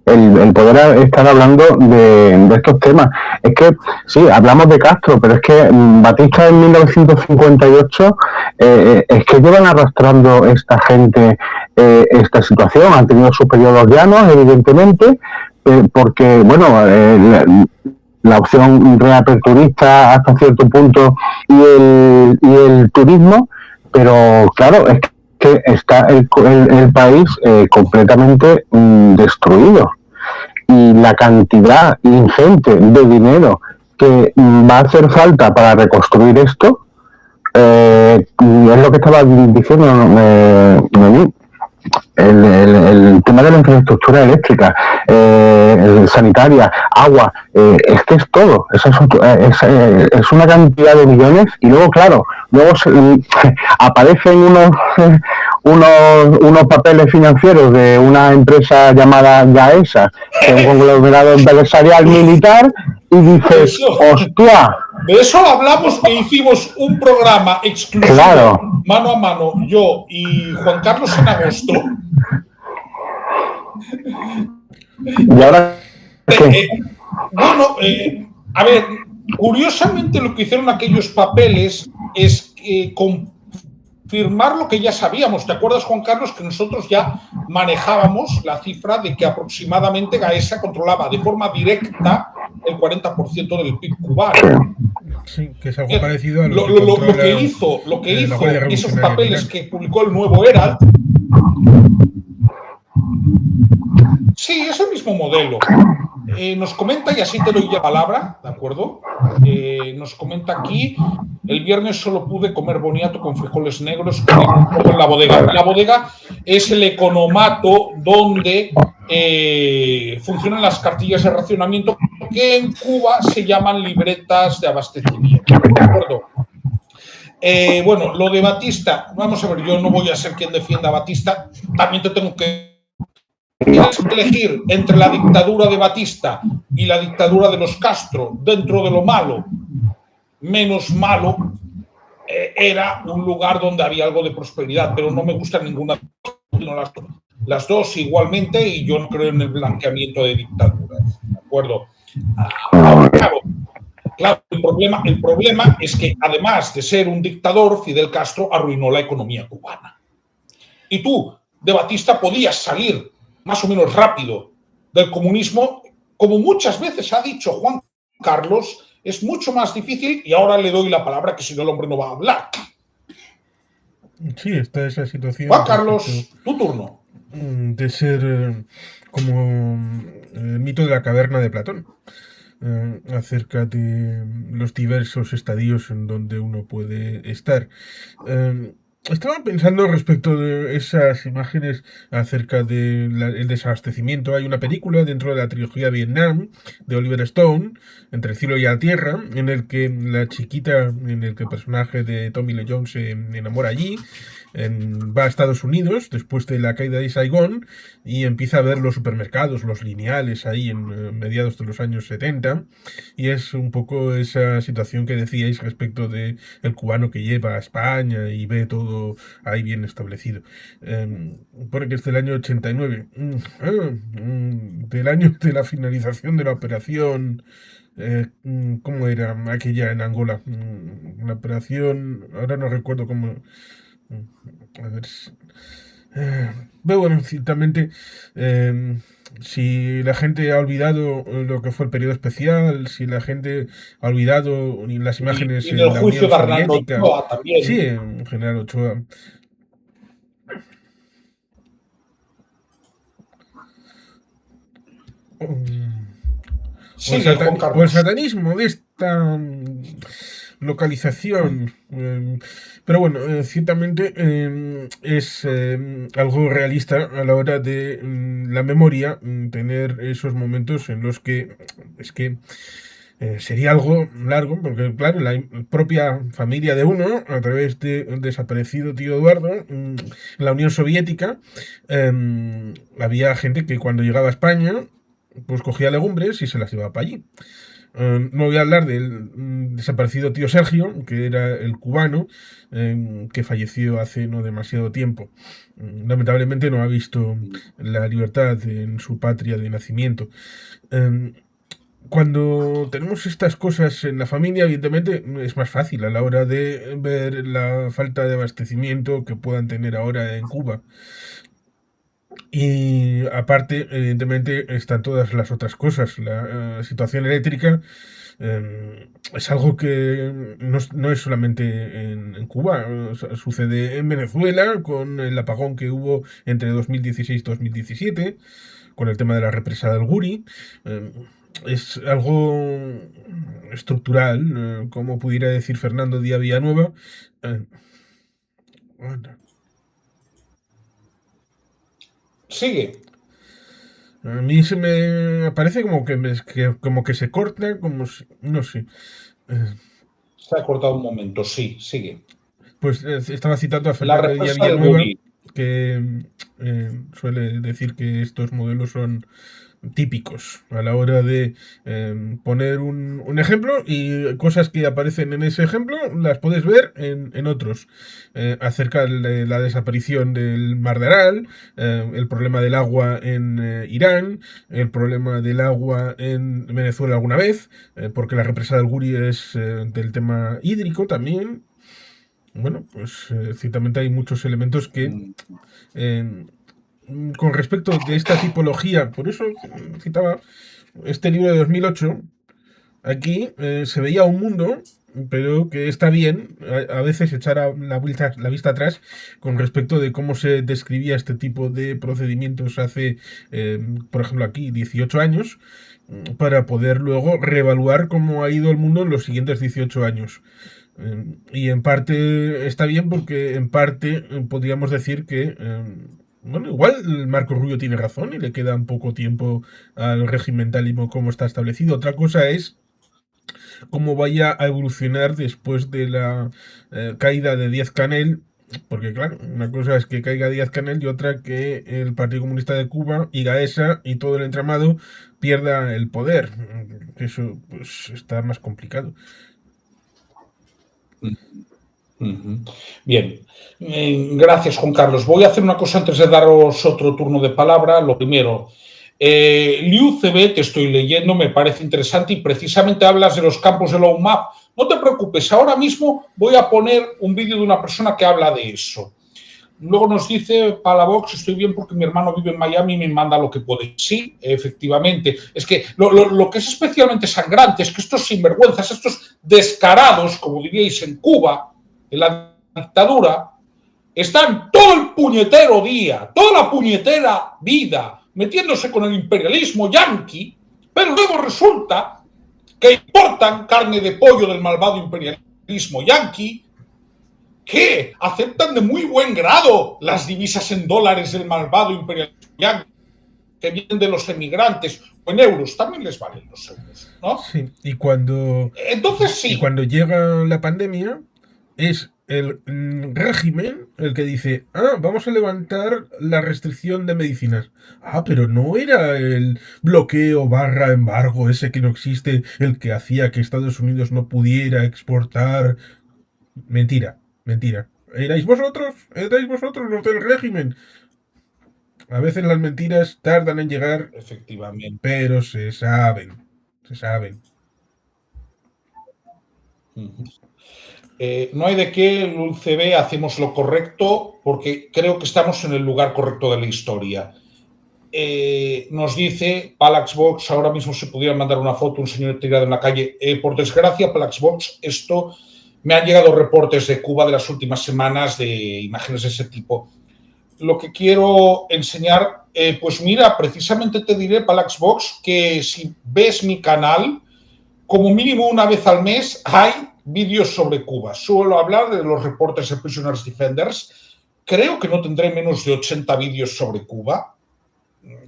el poder estar hablando de estos temas. Es que, sí, hablamos de Castro, pero es que Batista en 1958 es que llevan arrastrando esta gente esta situación. Han tenido sus periodos llanos, evidentemente, porque, bueno, la opción reaperturista hasta cierto punto y el turismo, pero claro, es que está el país completamente destruido. Y la cantidad ingente de dinero que va a hacer falta para reconstruir esto, es lo que estaba diciendo el tema de la infraestructura eléctrica, sanitaria, agua, es que es todo, es una cantidad de millones. Y luego, claro, aparecen unos papeles financieros de una empresa llamada Gaesa, que es un conglomerado empresarial militar, y dices, hostia. De eso hablamos, que hicimos un programa exclusivo, claro, mano a mano, yo y Juan Carlos en agosto. ¿Y ahora qué? Bueno, a ver, curiosamente lo que hicieron aquellos papeles es confirmar lo que ya sabíamos. ¿Te acuerdas, Juan Carlos, que nosotros ya manejábamos la cifra de que aproximadamente Gaesa controlaba de forma directa el 40% del PIB cubano? Sí, que es algo parecido a lo que hizo esos papeles que publicó el Nuevo Herald. Sí, es el mismo modelo. Nos comenta, y así te doy ya palabra, ¿de acuerdo? Nos comenta aquí: el viernes solo pude comer boniato con frijoles negros con un poco en la bodega. La bodega es el economato donde funcionan las cartillas de racionamiento, que en Cuba se llaman libretas de abastecimiento, ¿de acuerdo? Bueno, lo de Batista, vamos a ver, yo no voy a ser quien defienda a Batista, también te tengo que tienes que elegir entre la dictadura de Batista y la dictadura de los Castro, dentro de lo malo, menos malo, era un lugar donde había algo de prosperidad, pero no me gusta ninguna, las dos igualmente, y yo no creo en el blanqueamiento de dictaduras, ¿de acuerdo? Claro, el problema es que además de ser un dictador, Fidel Castro arruinó la economía cubana. Y tú, de Batista, podías salir más o menos rápido del comunismo, como muchas veces ha dicho Juan Carlos, es mucho más difícil, y ahora le doy la palabra, que si no el hombre no va a hablar. Sí, está esa situación. Juan Carlos, tu turno. De ser como el mito de la caverna de Platón, acerca de los diversos estadios en donde uno puede estar. Estaba pensando respecto de esas imágenes acerca del desabastecimiento. Hay una película dentro de la trilogía Vietnam de Oliver Stone, Entre el cielo y la tierra, en el que la chiquita, en el que el personaje de Tommy Lee Jones se enamora allí, va a Estados Unidos después de la caída de Saigón y empieza a ver los supermercados, los lineales ahí en mediados de los años 70, y es un poco esa situación que decíais respecto de el cubano que lleva a España y ve todo ahí bien establecido. Pone que es del año 89, del año de la finalización de la operación. ¿Cómo era aquella en Angola? La operación, ahora no recuerdo cómo. A ver. Pero bueno, ciertamente, si la gente ha olvidado lo que fue el periodo especial, si la gente ha olvidado las imágenes y en el la juicio Unión de Hernando Soviética. Ochoa también. Sí, en General Ochoa. Sí, O el satanismo de esta localización. Pero bueno, ciertamente es algo realista a la hora de la memoria, tener esos momentos en los que es que sería algo largo, porque claro, la propia familia de uno, a través del desaparecido tío Eduardo, en la Unión Soviética, había gente que cuando llegaba a España, pues cogía legumbres y se las llevaba para allí. No voy a hablar del desaparecido tío Sergio, que era el cubano, que falleció hace no demasiado tiempo. Lamentablemente no ha visto la libertad en su patria de nacimiento. Cuando tenemos estas cosas en la familia, evidentemente es más fácil a la hora de ver la falta de abastecimiento que puedan tener ahora en Cuba. Y aparte, evidentemente, están todas las otras cosas. La situación eléctrica es algo que no es solamente en Cuba. Sucede en Venezuela con el apagón que hubo entre 2016 y 2017, con el tema de la represa del Guri. Es algo estructural, como pudiera decir Fernando Díaz Villanueva. Bueno. Sigue. A mí se me parece como que se corta, como si, no sé. Se ha cortado un momento, sí, sigue. Pues estaba citando a La Fernando Díaz represa del Villanueva, Guri. que suele decir que estos modelos son típicos a la hora de poner un ejemplo, y cosas que aparecen en ese ejemplo las puedes ver en otros, acerca de la desaparición del Mar de Aral, el problema del agua en Irán, el problema del agua en Venezuela alguna vez, porque la represa del Guri es del tema hídrico también. Bueno, pues ciertamente hay muchos elementos que con respecto de esta tipología, por eso citaba este libro de 2008, aquí se veía un mundo, pero que está bien a veces echar la vista atrás con respecto de cómo se describía este tipo de procedimientos hace, por ejemplo aquí, 18 años, para poder luego reevaluar cómo ha ido el mundo en los siguientes 18 años. Y en parte está bien porque en parte podríamos decir que bueno, igual Marco Rubio tiene razón y le queda un poco tiempo al régimen tal y como está establecido. Otra cosa es cómo vaya a evolucionar después de la caída de Díaz-Canel Porque claro, una cosa es que caiga Díaz-Canel y otra que el Partido Comunista de Cuba y Gaesa y todo el entramado pierda el poder. Eso pues está más complicado. Ujú. Bien, gracias Juan Carlos. Voy a hacer una cosa antes de daros otro turno de palabra. Lo primero, Liu CB, te estoy leyendo, me parece interesante y precisamente hablas de los campos de la UMAP. No te preocupes, ahora mismo voy a poner un vídeo de una persona que habla de eso. Luego nos dice Palavox, estoy bien porque mi hermano vive en Miami y me manda lo que puede. Sí, efectivamente. Es que lo que es especialmente sangrante es que estos sinvergüenzas, estos descarados, como diríais en Cuba, en la dictadura, están todo el puñetero día, toda la puñetera vida metiéndose con el imperialismo yanqui, pero luego resulta que importan carne de pollo del malvado imperialismo yanqui, que aceptan de muy buen grado las divisas en dólares del malvado imperialismo yanqui, que vienen de los emigrantes, o en euros, también les valen los euros, ¿no? Sí, y cuando, Entonces sí. y cuando llega la pandemia, es el régimen el que dice, vamos a levantar la restricción de medicinas. Pero no era el bloqueo / embargo ese que no existe, el que hacía que Estados Unidos no pudiera exportar. Mentira, mentira. ¿Erais vosotros los del régimen? A veces las mentiras tardan en llegar, Efectivamente. pero se saben, se saben. No hay de qué, el UCB, hacemos lo correcto porque creo que estamos en el lugar correcto de la historia. Nos dice Palaxbox, ahora mismo se pudiera mandar una foto, un señor tirado en la calle. Por desgracia, Palaxbox, esto me han llegado reportes de Cuba de las últimas semanas de imágenes de ese tipo. Lo que quiero enseñar, pues mira, precisamente te diré, Palaxbox, que si ves mi canal, como mínimo una vez al mes hay vídeos sobre Cuba. Suelo hablar de los reportes de Prisoners Defenders. Creo que no tendré menos de 80 vídeos sobre Cuba.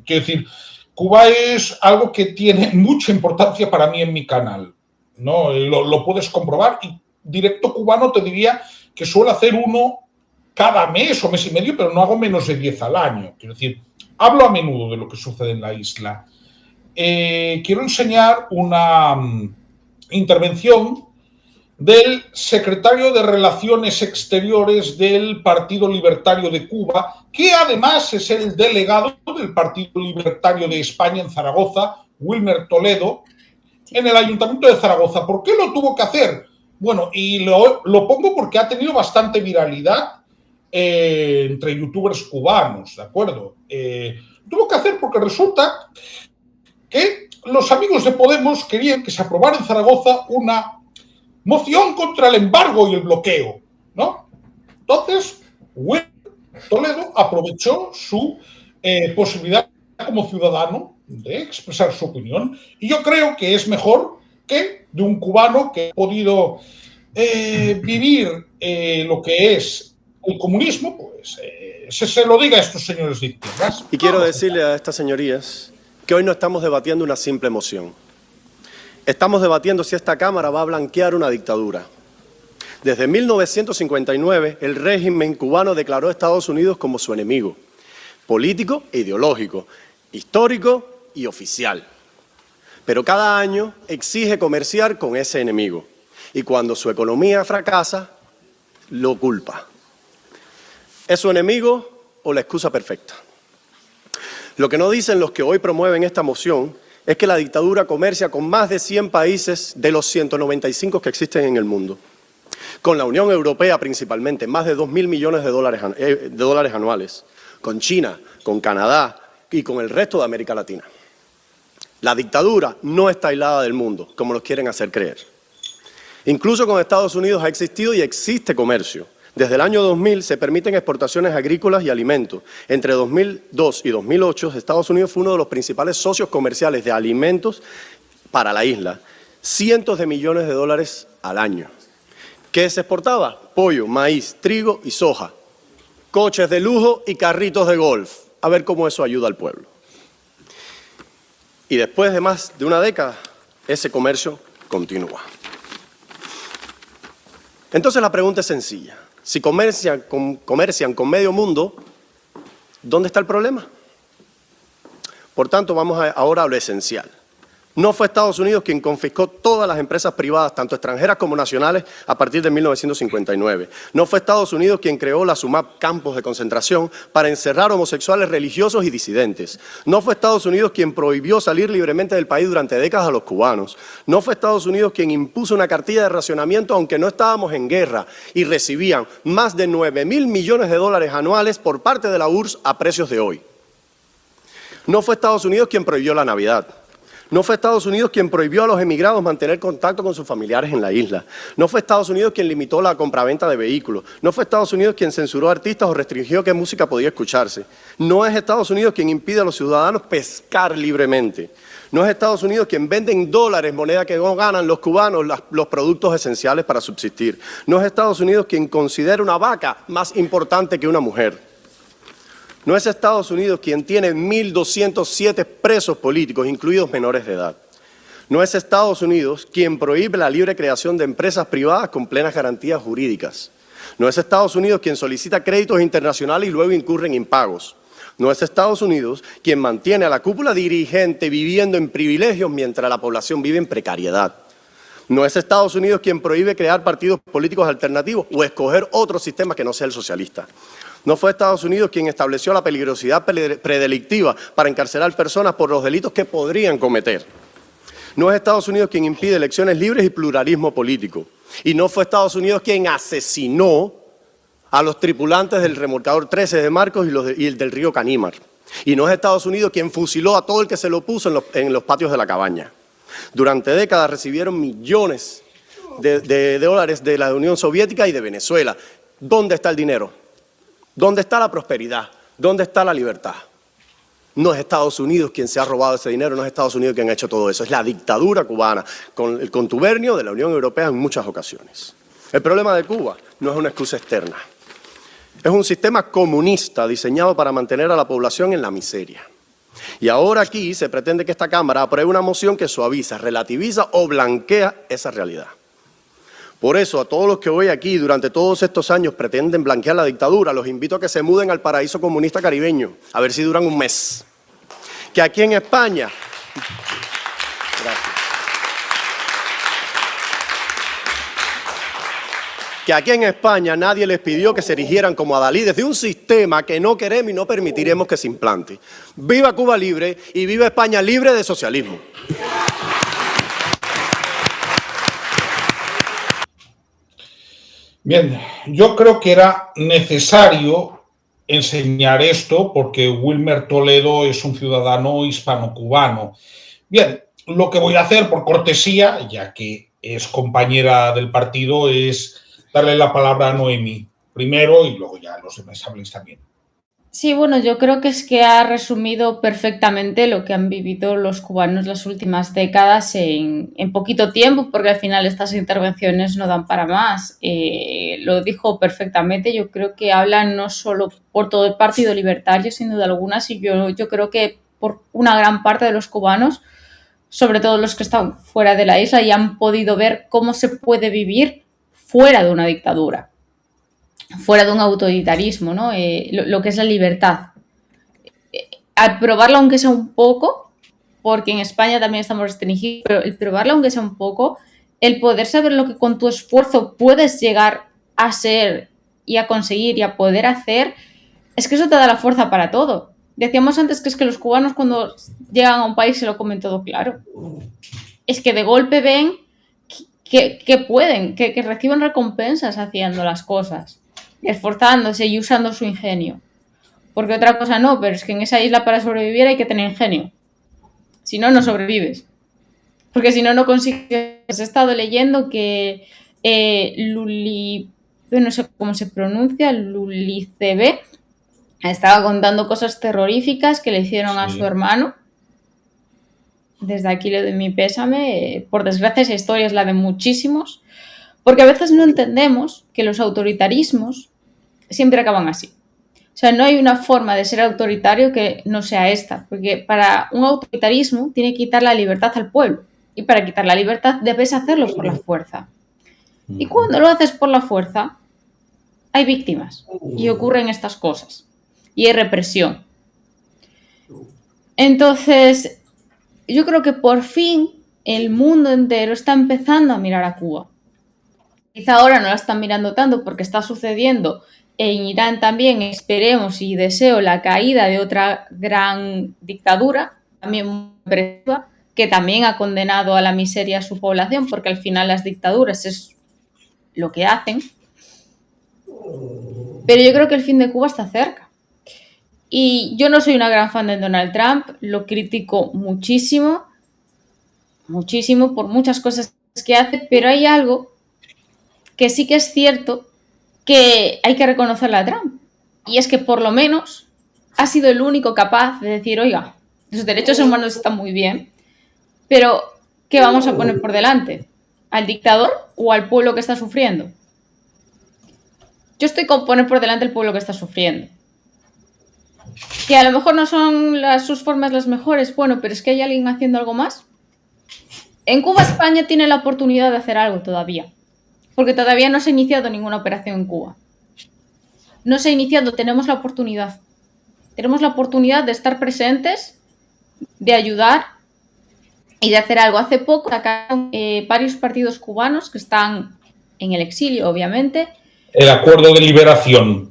Quiero decir, Cuba es algo que tiene mucha importancia para mí en mi canal, ¿no? Lo puedes comprobar y Directo Cubano te diría que suelo hacer uno cada mes o mes y medio, pero no hago menos de 10 al año. Quiero decir, hablo a menudo de lo que sucede en la isla. Quiero enseñar una intervención del secretario de Relaciones Exteriores del Partido Libertario de Cuba, que además es el delegado del Partido Libertario de España en Zaragoza, Wilmer Toledo, en el Ayuntamiento de Zaragoza. ¿Por qué lo tuvo que hacer? Bueno, y lo pongo porque ha tenido bastante viralidad entre youtubers cubanos, ¿de acuerdo? Tuvo que hacer porque resulta que los amigos de Podemos querían que se aprobara en Zaragoza una moción contra el embargo y el bloqueo, ¿no? Entonces, Toledo aprovechó su posibilidad como ciudadano de expresar su opinión y yo creo que es mejor que de un cubano que ha podido vivir lo que es el comunismo, pues se lo diga a estos señores de izquierdas. Y quiero decirle a estas señorías que hoy no estamos debatiendo una simple moción. Estamos debatiendo si esta Cámara va a blanquear una dictadura. Desde 1959, el régimen cubano declaró a Estados Unidos como su enemigo, político e ideológico, histórico y oficial. Pero cada año exige comerciar con ese enemigo. Y cuando su economía fracasa, lo culpa. ¿Es su enemigo o la excusa perfecta? Lo que no dicen los que hoy promueven esta moción es que la dictadura comercia con más de 100 países de los 195 que existen en el mundo. Con la Unión Europea principalmente, más de 2.000 millones de dólares anuales. Con China, con Canadá y con el resto de América Latina. La dictadura no está aislada del mundo, como nos quieren hacer creer. Incluso con Estados Unidos ha existido y existe comercio. Desde el año 2000 se permiten exportaciones agrícolas y alimentos. Entre 2002 y 2008, Estados Unidos fue uno de los principales socios comerciales de alimentos para la isla. Cientos de millones de dólares al año. ¿Qué se exportaba? Pollo, maíz, trigo y soja. Coches de lujo y carritos de golf. A ver cómo eso ayuda al pueblo. Y después de más de una década, ese comercio continúa. Entonces la pregunta es sencilla. Si comercian con medio mundo, ¿dónde está el problema? Por tanto, vamos ahora a lo esencial. No fue Estados Unidos quien confiscó todas las empresas privadas, tanto extranjeras como nacionales, a partir de 1959. No fue Estados Unidos quien creó la SUMAP, campos de concentración, para encerrar homosexuales religiosos y disidentes. No fue Estados Unidos quien prohibió salir libremente del país durante décadas a los cubanos. No fue Estados Unidos quien impuso una cartilla de racionamiento, aunque no estábamos en guerra, y recibían más de 9.000 millones de dólares anuales por parte de la URSS a precios de hoy. No fue Estados Unidos quien prohibió la Navidad. No fue Estados Unidos quien prohibió a los emigrados mantener contacto con sus familiares en la isla. No fue Estados Unidos quien limitó la compraventa de vehículos. No fue Estados Unidos quien censuró a artistas o restringió qué música podía escucharse. No es Estados Unidos quien impide a los ciudadanos pescar libremente. No es Estados Unidos quien vende en dólares, moneda que no ganan los cubanos, los productos esenciales para subsistir. No es Estados Unidos quien considera una vaca más importante que una mujer. No es Estados Unidos quien tiene 1.207 presos políticos, incluidos menores de edad. No es Estados Unidos quien prohíbe la libre creación de empresas privadas con plenas garantías jurídicas. No es Estados Unidos quien solicita créditos internacionales y luego incurre en impagos. No es Estados Unidos quien mantiene a la cúpula dirigente viviendo en privilegios mientras la población vive en precariedad. No es Estados Unidos quien prohíbe crear partidos políticos alternativos o escoger otro sistema que no sea el socialista. No fue Estados Unidos quien estableció la peligrosidad predelictiva para encarcelar personas por los delitos que podrían cometer. No es Estados Unidos quien impide elecciones libres y pluralismo político. Y no fue Estados Unidos quien asesinó a los tripulantes del remolcador 13 de Marcos y el del río Canímar. Y no es Estados Unidos quien fusiló a todo el que se lo opuso en los patios de la cabaña. Durante décadas recibieron millones de dólares de la Unión Soviética y de Venezuela. ¿Dónde está el dinero? ¿Dónde está la prosperidad? ¿Dónde está la libertad? No es Estados Unidos quien se ha robado ese dinero, no es Estados Unidos quien ha hecho todo eso. Es la dictadura cubana, con el contubernio de la Unión Europea en muchas ocasiones. El problema de Cuba no es una excusa externa. Es un sistema comunista diseñado para mantener a la población en la miseria. Y ahora aquí se pretende que esta Cámara apruebe una moción que suaviza, relativiza o blanquea esa realidad. Por eso, a todos los que hoy aquí durante todos estos años pretenden blanquear la dictadura, los invito a que se muden al paraíso comunista caribeño, a ver si duran un mes. Que aquí en España... Gracias. Que aquí en España nadie les pidió que se erigieran como adalides de un sistema que no queremos y no permitiremos que se implante. ¡Viva Cuba libre y viva España libre de socialismo! Bien, yo creo que era necesario enseñar esto porque Wilmer Toledo es un ciudadano hispano-cubano. Bien, lo que voy a hacer por cortesía, ya que es compañera del partido, es darle la palabra a Noemí primero y luego ya los demás habléis también. Sí, bueno, yo creo que es que ha resumido perfectamente lo que han vivido los cubanos las últimas décadas en poquito tiempo, porque al final estas intervenciones no dan para más. Lo dijo perfectamente, yo creo que hablan no solo por todo el Partido Libertario, sin duda alguna, sino yo creo que por una gran parte de los cubanos, sobre todo los que están fuera de la isla y han podido ver cómo se puede vivir fuera de una dictadura, fuera de un autoritarismo, ¿no? Lo que es la libertad. Al probarlo aunque sea un poco, porque en España también estamos restringidos, pero el probarlo aunque sea un poco, el poder saber lo que con tu esfuerzo puedes llegar a ser y a conseguir y a poder hacer, es que eso te da la fuerza para todo. Decíamos antes que es que los cubanos cuando llegan a un país se lo comen todo claro. Es que de golpe ven que pueden, que reciben recompensas haciendo las cosas, esforzándose y usando su ingenio. Porque otra cosa no, pero es que en esa isla para sobrevivir hay que tener ingenio. Si no, no sobrevives. Porque si no, no consigues. He estado leyendo que no sé cómo se pronuncia, Lulicebe, estaba contando cosas terroríficas que le hicieron a su hermano. Desde aquí le doy mi pésame. Por desgracia, esa historia es la de muchísimos. Porque a veces no entendemos que los autoritarismos siempre acaban así. O sea, no hay una forma de ser autoritario que no sea esta. Porque para un autoritarismo tiene que quitar la libertad al pueblo. Y para quitar la libertad debes hacerlo por la fuerza. Y cuando lo haces por la fuerza, hay víctimas y ocurren estas cosas y hay represión. Entonces, yo creo que por fin el mundo entero está empezando a mirar a Cuba. Quizá ahora no la están mirando tanto porque está sucediendo en Irán también, esperemos y deseo la caída de otra gran dictadura, también muy represiva, que también ha condenado a la miseria a su población, porque al final las dictaduras es lo que hacen. Pero yo creo que el fin de Cuba está cerca. Y yo no soy una gran fan de Donald Trump, lo critico muchísimo, muchísimo por muchas cosas que hace, pero hay algo que sí que es cierto que hay que reconocerle a Trump. Y es que por lo menos ha sido el único capaz de decir, oiga, los derechos humanos están muy bien, pero ¿qué vamos a poner por delante? ¿Al dictador o al pueblo que está sufriendo? Yo estoy con poner por delante el pueblo que está sufriendo. Que a lo mejor no son sus formas las mejores, bueno, pero es que hay alguien haciendo algo más. En Cuba, España tiene la oportunidad de hacer algo todavía, porque todavía no se ha iniciado ninguna operación en Cuba. No se ha iniciado, tenemos la oportunidad. Tenemos la oportunidad de estar presentes, de ayudar y de hacer algo. Hace poco sacaron varios partidos cubanos que están en el exilio, obviamente. El acuerdo de liberación.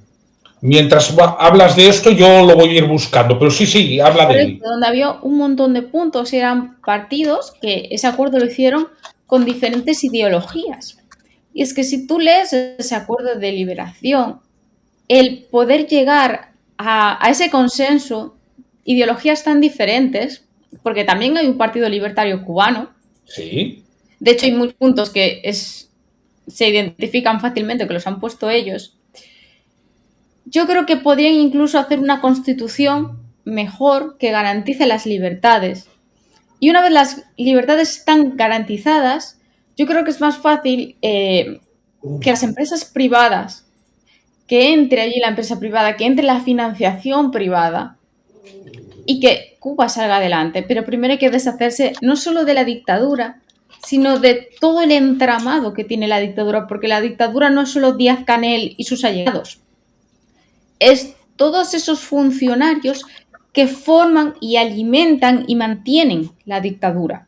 Mientras hablas de esto, yo lo voy a ir buscando, pero sí, habla de él. Donde había un montón de puntos, eran partidos que ese acuerdo lo hicieron con diferentes ideologías. Y es que si tú lees ese acuerdo de liberación, el poder llegar a ese consenso, ideologías tan diferentes, porque también hay un partido libertario cubano. Sí. De hecho, hay muchos puntos que se identifican fácilmente, que los han puesto ellos. Yo creo que podrían incluso hacer una constitución mejor que garantice las libertades. Y una vez las libertades están garantizadas, yo creo que es más fácil que las empresas privadas, que entre allí la empresa privada, que entre la financiación privada y que Cuba salga adelante. Pero primero hay que deshacerse no solo de la dictadura, sino de todo el entramado que tiene la dictadura, porque la dictadura no es solo Díaz-Canel y sus allegados, es todos esos funcionarios que forman y alimentan y mantienen la dictadura.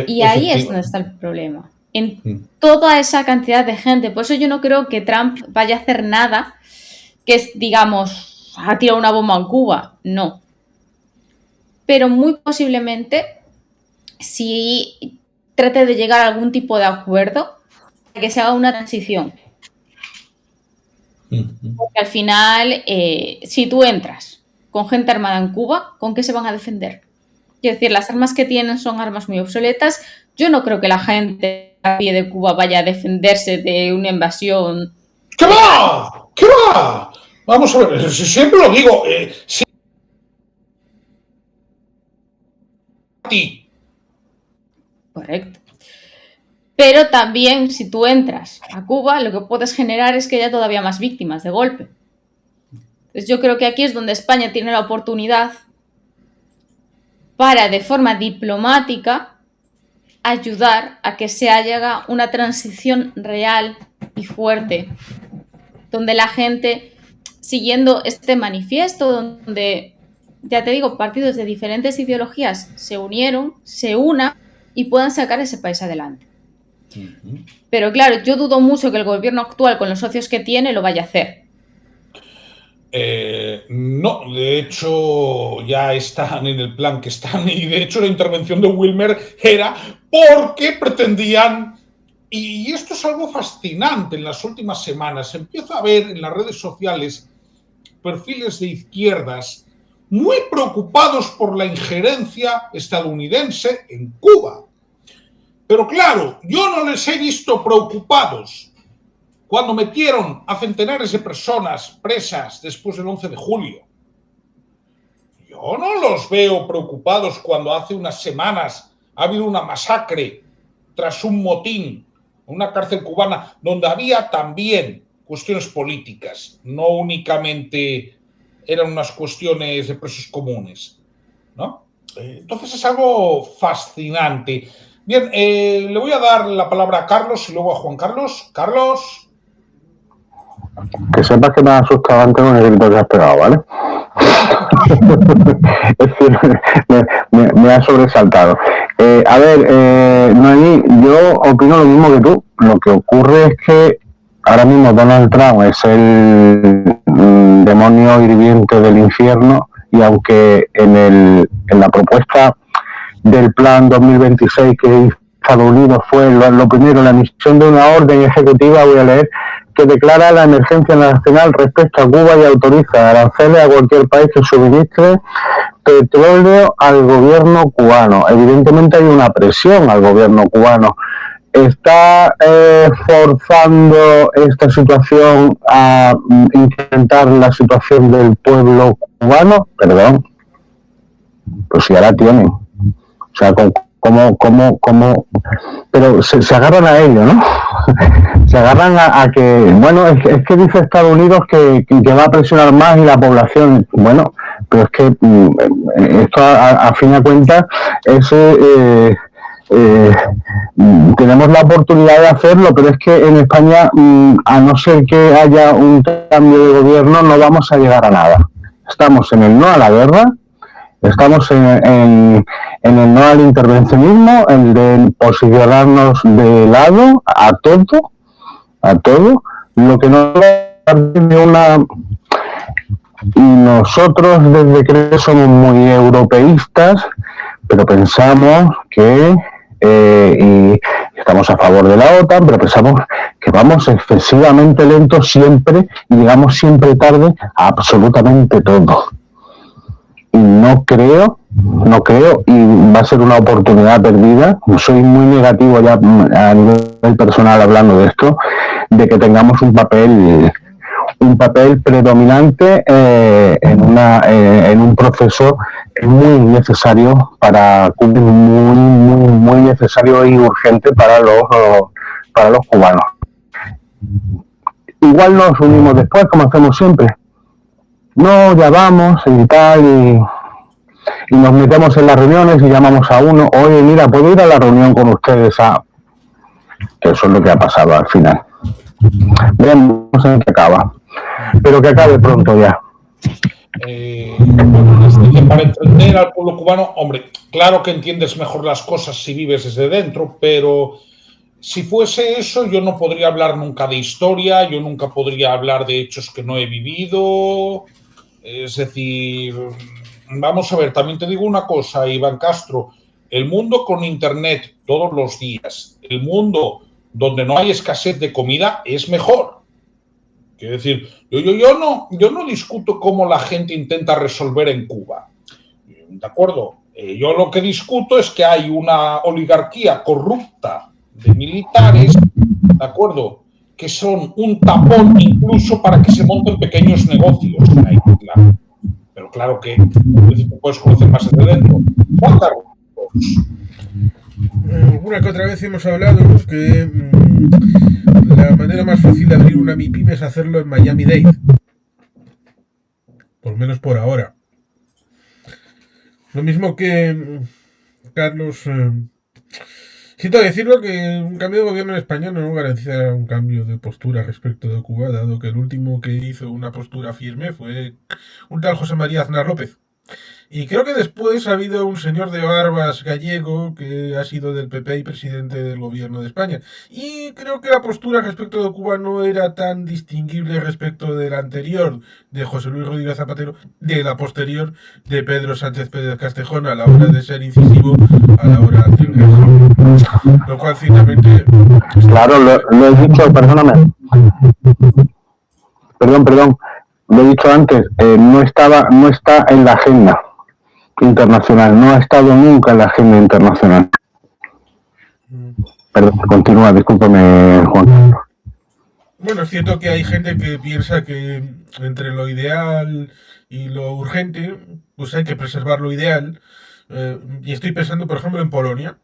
Y ahí es donde está el problema, en toda esa cantidad de gente. Por eso yo no creo que Trump vaya a hacer nada que es, digamos, ha tirado una bomba en Cuba, no. Pero muy posiblemente si trate de llegar a algún tipo de acuerdo, que se haga una transición. Porque al final, si tú entras con gente armada en Cuba, ¿con qué se van a defender? Quiero decir, las armas que tienen son armas muy obsoletas. Yo no creo que la gente a pie de Cuba vaya a defenderse de una invasión. ¿Qué va? ¿Qué va? Vamos a ver, siempre lo digo. Sí. Correcto. Pero también, si tú entras a Cuba, lo que puedes generar es que haya todavía más víctimas de golpe. Entonces yo creo que aquí es donde España tiene la oportunidad para, de forma diplomática, ayudar a que se haga una transición real y fuerte, donde la gente, siguiendo este manifiesto, donde, ya te digo, partidos de diferentes ideologías se unieron, se unan y puedan sacar ese país adelante. Pero claro, yo dudo mucho que el gobierno actual, con los socios que tiene, lo vaya a hacer. No, de hecho ya están en el plan que están, y de hecho la intervención de Wilmer era porque pretendían, y esto es algo fascinante en las últimas semanas, se empieza a ver en las redes sociales perfiles de izquierdas muy preocupados por la injerencia estadounidense en Cuba. Pero claro, yo no les he visto preocupados cuando metieron a centenares de personas presas después del 11 de julio. Yo no los veo preocupados cuando hace unas semanas ha habido una masacre tras un motín en una cárcel cubana donde había también cuestiones políticas, no únicamente eran unas cuestiones de presos comunes, ¿no? Entonces es algo fascinante. Bien, le voy a dar la palabra a Carlos y luego a Juan Carlos. Carlos. Que sepas que me has asustado antes con el grito que has pegado, ¿vale? Es decir, me ha sobresaltado. A ver, Noemí, yo opino lo mismo que tú. Lo que ocurre es que ahora mismo Donald Trump es el demonio hirviente del infierno, y aunque en la propuesta del plan 2026 que hizo Estados Unidos fue lo primero, la emisión de una orden ejecutiva, voy a leer, que declara la emergencia nacional respecto a Cuba y autoriza aranceles a cualquier país que suministre petróleo al gobierno cubano. Evidentemente hay una presión al gobierno cubano. ¿Está forzando esta situación a incrementar la situación del pueblo cubano? Perdón, pues si ahora tienen. O sea, ¿cómo? Pero se agarran a ello, ¿no? Se agarran a que, bueno, es que dice Estados Unidos que va a presionar más y la población, bueno, pero es que esto a fin de cuentas es... tenemos la oportunidad de hacerlo, pero es que en España, a no ser que haya un cambio de gobierno, no vamos a llegar a nada. Estamos en el no a la guerra, estamos en el no al intervencionismo, el de posicionarnos de lado a todo, lo que no de una... Y nosotros desde que somos muy europeístas, pero pensamos que y estamos a favor de la OTAN, pero pensamos que vamos excesivamente lentos siempre y llegamos siempre tarde a absolutamente todo. Y no creo, y va a ser una oportunidad perdida, soy muy negativo ya a nivel personal hablando de esto, de que tengamos un papel predominante en un proceso muy necesario muy necesario y urgente para los cubanos. Igual nos unimos después, como hacemos siempre. No, ya vamos y tal, y nos metemos en las reuniones y llamamos a uno, oye, mira, ¿puedo ir a la reunión con ustedes? Que eso es lo que ha pasado al final. Veremos en qué acaba. Pero que acabe pronto ya. Para entender al pueblo cubano, hombre, claro que entiendes mejor las cosas si vives desde dentro, pero si fuese eso, yo no podría hablar nunca de historia, yo nunca podría hablar de hechos que no he vivido. Es decir, vamos a ver, también te digo una cosa, Iván Castro, el mundo con internet todos los días, el mundo donde no hay escasez de comida es mejor. Quiero decir, yo no discuto cómo la gente intenta resolver en Cuba, ¿de acuerdo? Yo lo que discuto es que hay una oligarquía corrupta de militares, ¿de acuerdo?, que son un tapón incluso para que se monten pequeños negocios en la isla. Pero claro que puedes conocer más desde dentro. Juan Carlos. Una que otra vez hemos hablado que la manera más fácil de abrir una MIPYME es hacerlo en Miami-Dade. Por lo menos por ahora. Lo mismo que Carlos... Siento decirlo que un cambio de gobierno en España no garantiza un cambio de postura respecto de Cuba, dado que el último que hizo una postura firme fue un tal José María Aznar López. Y creo que después ha habido un señor de barbas gallego que ha sido del PP y presidente del gobierno de España. Y creo que la postura respecto de Cuba no era tan distinguible respecto de la anterior, de José Luis Rodríguez Zapatero, de la posterior, de Pedro Sánchez Pérez Castejón, a la hora de ser incisivo, a la hora de tener. Lo cual, finalmente... Claro, lo he dicho, perdóname. Perdón. Lo he dicho antes, no está en la agenda internacional, no ha estado nunca en la agenda internacional. Perdón, continúa, discúlpame, Juan. Bueno, es cierto que hay gente que piensa que entre lo ideal y lo urgente, pues hay que preservar lo ideal. Y estoy pensando, por ejemplo, en Polonia.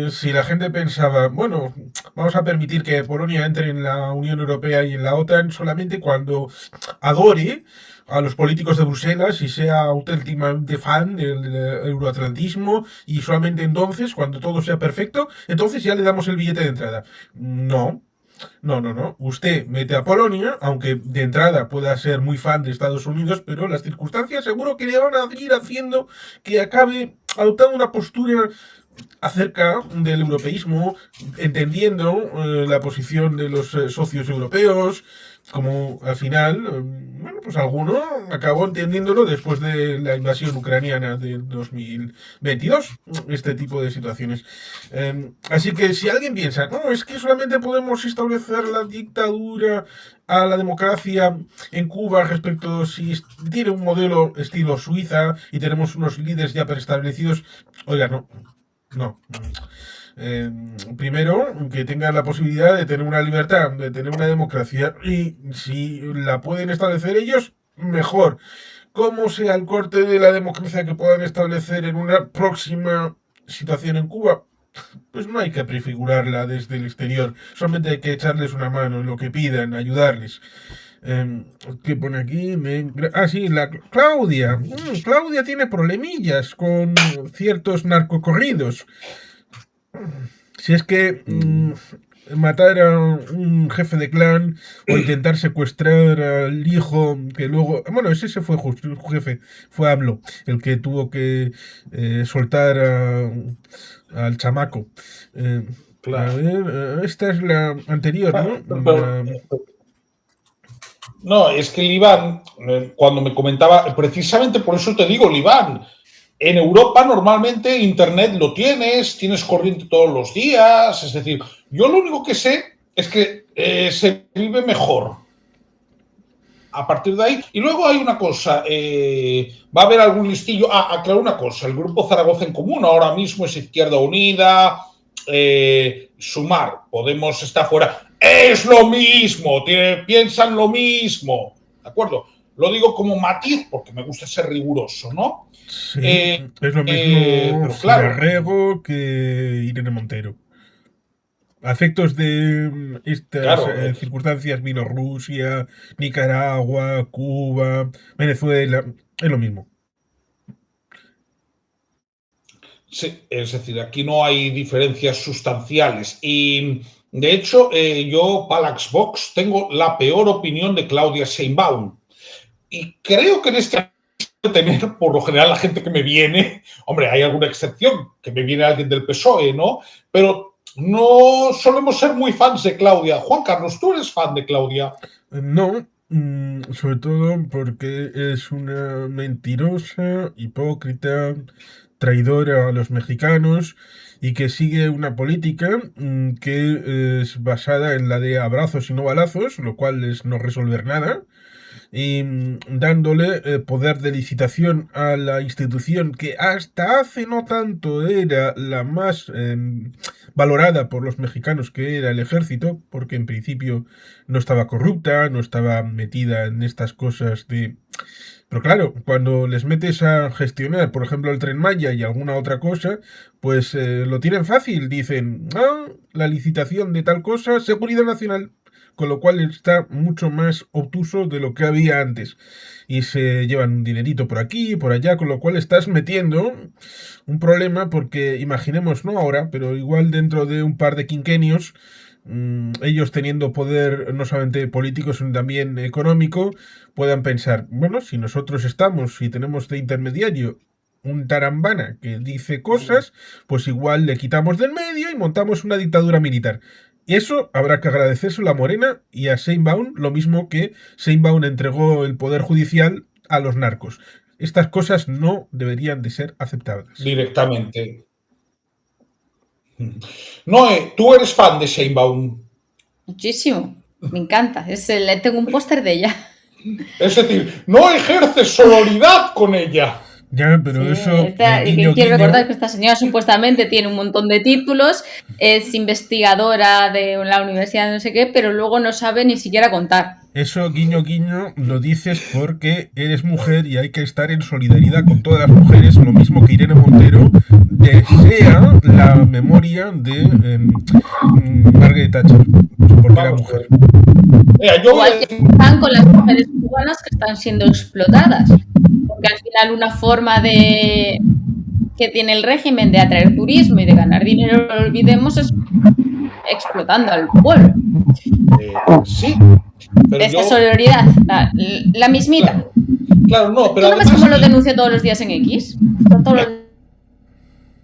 Si la gente pensaba, bueno, vamos a permitir que Polonia entre en la Unión Europea y en la OTAN solamente cuando adore a los políticos de Bruselas y sea auténticamente fan del euroatlantismo, y solamente entonces, cuando todo sea perfecto, entonces ya le damos el billete de entrada. No. No. Usted mete a Polonia, aunque de entrada pueda ser muy fan de Estados Unidos, pero las circunstancias seguro que le van a ir haciendo que acabe adoptando una postura acerca del europeísmo, entendiendo la posición de los socios europeos, como al final, bueno, pues alguno acabó entendiéndolo después de la invasión ucraniana de 2022, este tipo de situaciones. Así que si alguien piensa, no, es que solamente podemos establecer la dictadura a la democracia en Cuba respecto si tiene un modelo estilo Suiza y tenemos unos líderes ya preestablecidos, oiga, no. Primero, que tengan la posibilidad de tener una libertad, de tener una democracia, y si la pueden establecer ellos, mejor. ¿Cómo sea el corte de la democracia que puedan establecer en una próxima situación en Cuba? Pues no hay que prefigurarla desde el exterior, solamente hay que echarles una mano en lo que pidan, ayudarles. ¿Qué pone aquí? Sí, la Claudia. Claudia tiene problemillas con ciertos narcocorridos. Si es que matar a un jefe de clan o intentar secuestrar al hijo que luego... Bueno, ese fue justo, el jefe, fue AMLO, el que tuvo que soltar al chamaco. Claro. A ver, esta es la anterior, ¿no? No, es que el Iván, cuando me comentaba, precisamente por eso te digo, Iván, en Europa normalmente Internet lo tienes corriente todos los días, es decir, yo lo único que sé es que se vive mejor. A partir de ahí, y luego hay una cosa, va a haber algún listillo, aclaro una cosa, el Grupo Zaragoza en Común ahora mismo es Izquierda Unida, Sumar, Podemos está fuera, es lo mismo, piensan lo mismo, ¿de acuerdo? Lo digo como matiz porque me gusta ser riguroso, ¿no? Sí, es lo mismo Cigarrego que Irene Montero. A efectos de estas circunstancias, Bielorrusia, Nicaragua, Cuba, Venezuela, es lo mismo. Sí, es decir, aquí no hay diferencias sustanciales. Y, de hecho, yo, Palax Vox, tengo la peor opinión de Claudia Sheinbaum. Y creo que en este tener, por lo general, la gente que me viene, hombre, hay alguna excepción, que me viene alguien del PSOE, ¿no? Pero no solemos ser muy fans de Claudia. Juan Carlos, ¿tú eres fan de Claudia? No, sobre todo porque es una mentirosa, hipócrita, traidora a los mexicanos y que sigue una política que es basada en la de abrazos y no balazos, lo cual es no resolver nada, y dándole poder de licitación a la institución que hasta hace no tanto era la más valorada por los mexicanos, que era el ejército, porque en principio no estaba corrupta, no estaba metida en estas cosas de... Pero claro, cuando les metes a gestionar, por ejemplo, el Tren Maya y alguna otra cosa, pues lo tienen fácil. Dicen, la licitación de tal cosa, seguridad nacional. Con lo cual está mucho más obtuso de lo que había antes. Y se llevan un dinerito por aquí y por allá, con lo cual estás metiendo un problema porque, imaginemos, no ahora, pero igual dentro de un par de quinquenios, ellos teniendo poder no solamente político, sino también económico, puedan pensar, bueno, si nosotros estamos y tenemos de intermediario un tarambana que dice cosas, pues igual le quitamos del medio y montamos una dictadura militar. Y eso habrá que agradecérselo a Morena y a Sheinbaum, lo mismo que Sheinbaum entregó el poder judicial a los narcos. Estas cosas no deberían de ser aceptadas. Directamente. Noé, ¿tú eres fan de Sheinbaum? Muchísimo, me encanta. Tengo un póster de ella. Es decir, no ejerces sororidad con ella. Ya, pero sí, eso... Quiero recordar que esta señora supuestamente tiene un montón de títulos, es investigadora de la universidad de no sé qué, pero luego no sabe ni siquiera contar. Eso, guiño, guiño, lo dices porque eres mujer y hay que estar en solidaridad con todas las mujeres, lo mismo que Irene Montero desea la memoria de Margaret Thatcher, porque era mujer. Igual que están con las mujeres cubanas que están siendo explotadas, porque al final una forma que tiene el régimen de atraer turismo y de ganar dinero, no lo olvidemos, es explotando al pueblo. Sí. Pero Es que solidaridad, la mismita. Claro, no, pero ¿Tú no ves además cómo lo denuncio todos los días en X? Todos los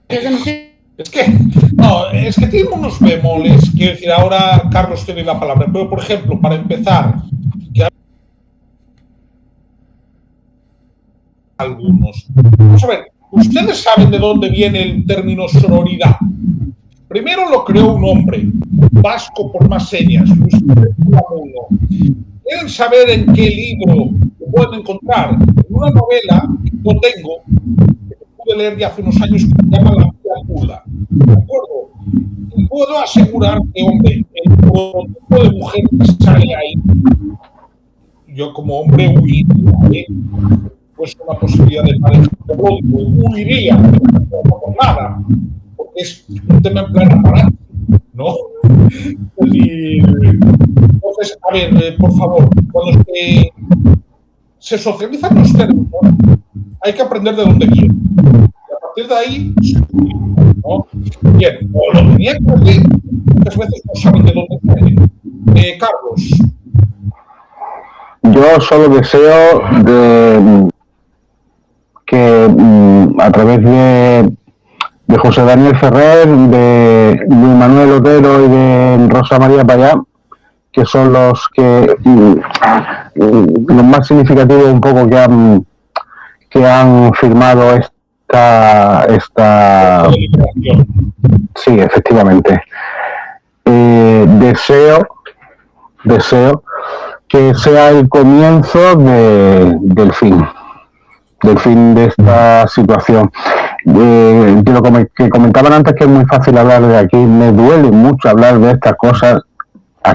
días denuncio. es que tiene unos bemoles. Quiero decir, ahora Carlos tiene la palabra, pero por ejemplo, para empezar, que algunos. Vamos a ver, ustedes saben de dónde viene el término sororidad. Primero lo creó un hombre, vasco por más señas, Luis Unamuno. ¿Quieren saber en qué libro lo pueden encontrar? En una novela que yo tengo, que pude leer ya hace unos años, que se llama La Piacula. ¿De acuerdo? Y puedo asegurar que, hombre, el prototipo de mujer que sale ahí, yo como hombre huiría, pues una posibilidad de pareja, huiría, no por nada, porque es un tema en plan aparato, ¿no? Entonces, a ver, por favor, cuando se socializan los términos, hay que aprender de dónde vienen. Y a partir de ahí, ¿no? Bien, o lo tenía que decir, muchas veces no saben de dónde vienen. Carlos. Yo solo deseo que a través de José Daniel Ferrer, de Luis Manuel Otero y de Rosa María Payá, que son los más significativos un poco que han firmado esta sí, efectivamente. Deseo que sea el comienzo del fin de esta situación. De lo que comentaban antes, que es muy fácil hablar de aquí, me duele mucho hablar de estas cosas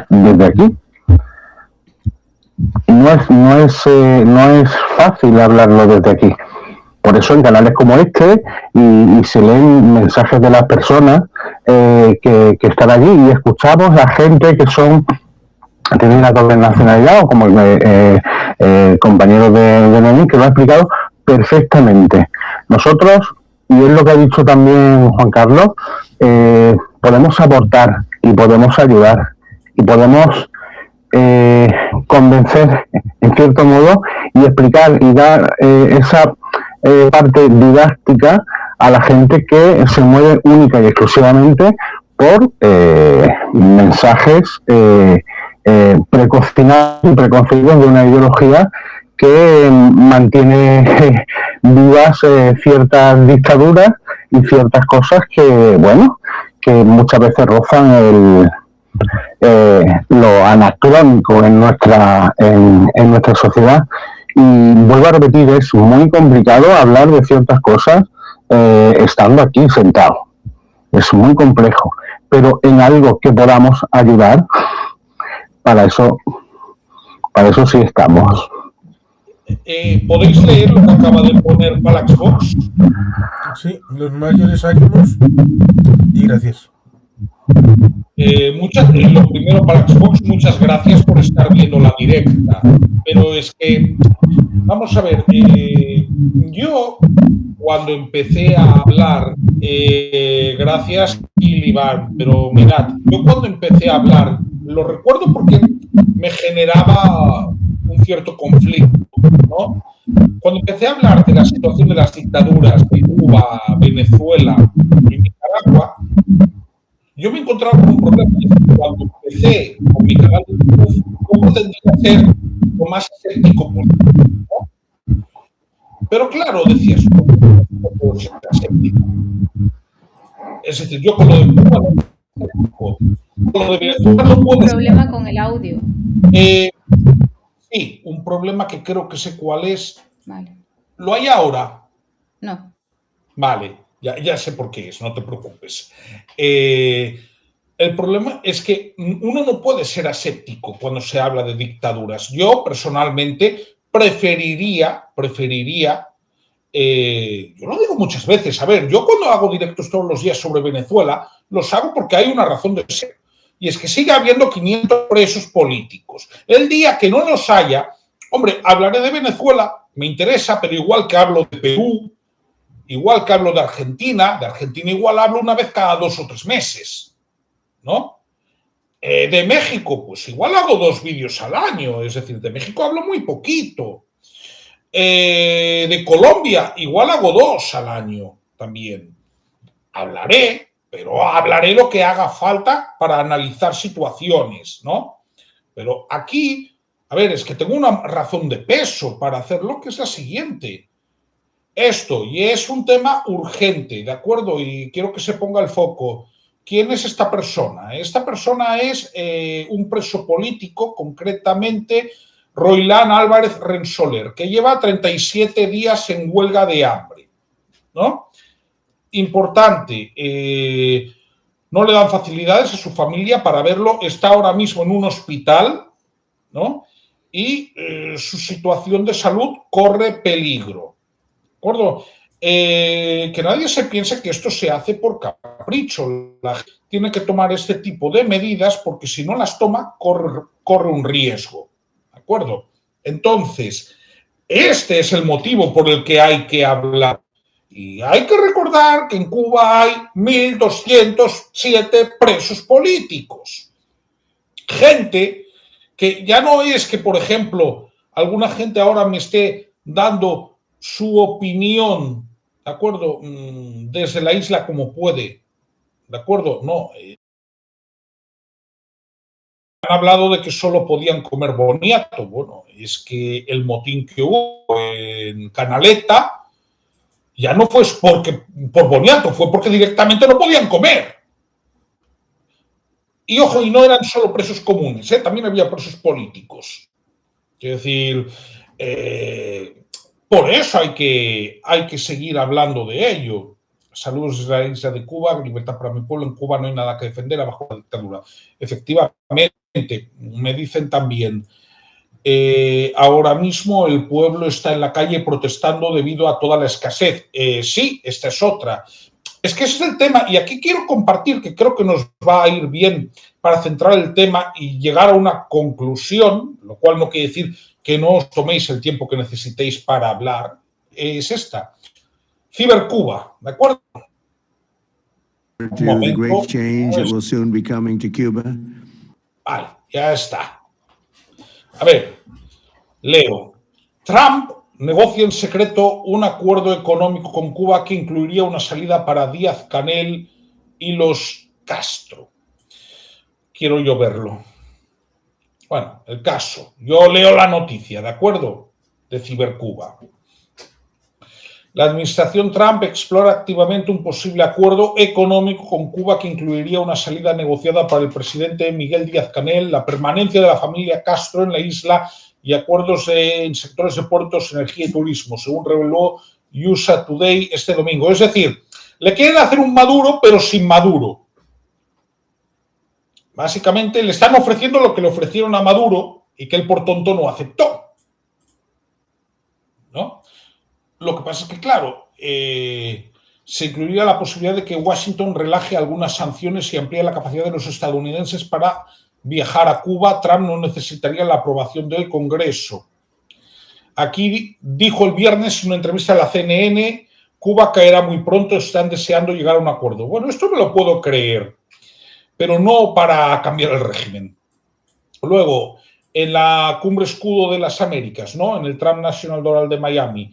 desde aquí. No es fácil hablarlo desde aquí. Por eso en canales como este y se leen mensajes de las personas que están allí, y escuchamos a gente que tienen una doble nacionalidad, o como el compañero de Lenín, que lo ha explicado perfectamente. Nosotros, y es lo que ha dicho también Juan Carlos, podemos aportar y podemos ayudar y podemos convencer en cierto modo y explicar y dar esa parte didáctica a la gente que se mueve única y exclusivamente por mensajes precocinados y preconcebidos de una ideología que mantiene vivas ciertas dictaduras y ciertas cosas que muchas veces rozan lo anacrónico en nuestra sociedad. Y vuelvo a repetir, es muy complicado hablar de ciertas cosas estando aquí sentado. Es muy complejo, pero en algo que podamos ayudar, para eso sí estamos. ¿Podéis leer lo que acaba de poner Palaxbox? Sí, los mayores ánimos y gracias. Lo primero, Palaxbox, muchas gracias por estar viendo la directa. Pero es que, vamos a ver, yo cuando empecé a hablar, gracias Ilibar, pero mirad, yo cuando empecé a hablar, lo recuerdo porque me generaba un cierto conflicto, ¿no? Cuando empecé a hablar de la situación de las dictaduras de Cuba, Venezuela y Nicaragua, yo me encontraba con un problema. Cuando empecé con mi canal de YouTube, ¿cómo tendría que ser lo más escéptico posible? ¿No? Pero claro, decías, no puedo ser escéptico. Es decir, yo con lo de Cuba no puedo ser escéptico. Con lo de Venezuela no puedo ser. Un problema con el audio. Sí, un problema que creo que sé cuál es. Vale. ¿Lo hay ahora? No. Vale. Ya sé por qué es, no te preocupes. El problema es que uno no puede ser aséptico cuando se habla de dictaduras. Yo, personalmente, preferiría, yo lo digo muchas veces, a ver, yo cuando hago directos todos los días sobre Venezuela, los hago porque hay una razón de ser. Y es que sigue habiendo 500 presos políticos. El día que no los haya, hombre, hablaré de Venezuela, me interesa, pero igual que hablo de Perú, igual que hablo de Argentina igual hablo una vez cada 2 o 3 meses, ¿no? De México, pues igual hago 2 vídeos al año, es decir, de México hablo muy poquito. De Colombia, igual hago 2 al año también. Hablaré, pero hablaré lo que haga falta para analizar situaciones, ¿no? Pero aquí, a ver, es que tengo una razón de peso para hacerlo, que es la siguiente. Esto, y es un tema urgente, ¿de acuerdo? Y quiero que se ponga el foco. ¿Quién es esta persona? Esta persona es un preso político, concretamente Roilán Álvarez Rensoler, que lleva 37 días en huelga de hambre, ¿no? Importante, no le dan facilidades a su familia para verlo, está ahora mismo en un hospital, ¿no? Y su situación de salud corre peligro, ¿de acuerdo? Que nadie se piense que esto se hace por capricho. La gente tiene que tomar este tipo de medidas porque si no las toma corre un riesgo, ¿de acuerdo? Entonces, este es el motivo por el que hay que hablar. Y hay que recordar que en Cuba hay 1.207 presos políticos. Gente que ya no es que, por ejemplo, alguna gente ahora me esté dando su opinión, ¿de acuerdo? Desde la isla como puede, ¿de acuerdo? No. Han hablado de que solo podían comer boniato. Bueno, es que el motín que hubo en Canaleta ya no fue por boniato, fue porque directamente no podían comer. Y ojo, y no eran solo presos comunes, también había presos políticos. Es decir, por eso hay que seguir hablando de ello. Saludos desde la isla de Cuba, libertad para mi pueblo. En Cuba no hay nada que defender abajo la dictadura. Efectivamente, me dicen también, ahora mismo el pueblo está en la calle protestando debido a toda la escasez. Sí, esta es otra. Es que ese es el tema, y aquí quiero compartir, que creo que nos va a ir bien para centrar el tema y llegar a una conclusión, lo cual no quiere decir que no os toméis el tiempo que necesitéis para hablar, es esta. Cibercuba, ¿de acuerdo? The great change that will soon be coming to Cuba. Vale, ya está. A ver, leo. Trump negocia en secreto un acuerdo económico con Cuba que incluiría una salida para Díaz-Canel y los Castro. Quiero yo verlo. Bueno, el caso. Yo leo la noticia, ¿de acuerdo? De Cibercuba. La administración Trump explora activamente un posible acuerdo económico con Cuba que incluiría una salida negociada para el presidente Miguel Díaz-Canel, la permanencia de la familia Castro en la isla y acuerdos en sectores de puertos, energía y turismo, según reveló USA Today este domingo. Es decir, le quieren hacer un Maduro, pero sin Maduro. Básicamente le están ofreciendo lo que le ofrecieron a Maduro y que él por tonto no aceptó, ¿no? Lo que pasa es que, claro, se incluiría la posibilidad de que Washington relaje algunas sanciones y amplíe la capacidad de los estadounidenses para viajar a Cuba. Trump no necesitaría la aprobación del Congreso. Aquí dijo el viernes en una entrevista a la CNN, Cuba caerá muy pronto, están deseando llegar a un acuerdo. Bueno, esto me lo puedo creer, pero no para cambiar el régimen. Luego, en la Cumbre Escudo de las Américas, ¿no? En el Trump National Doral de Miami,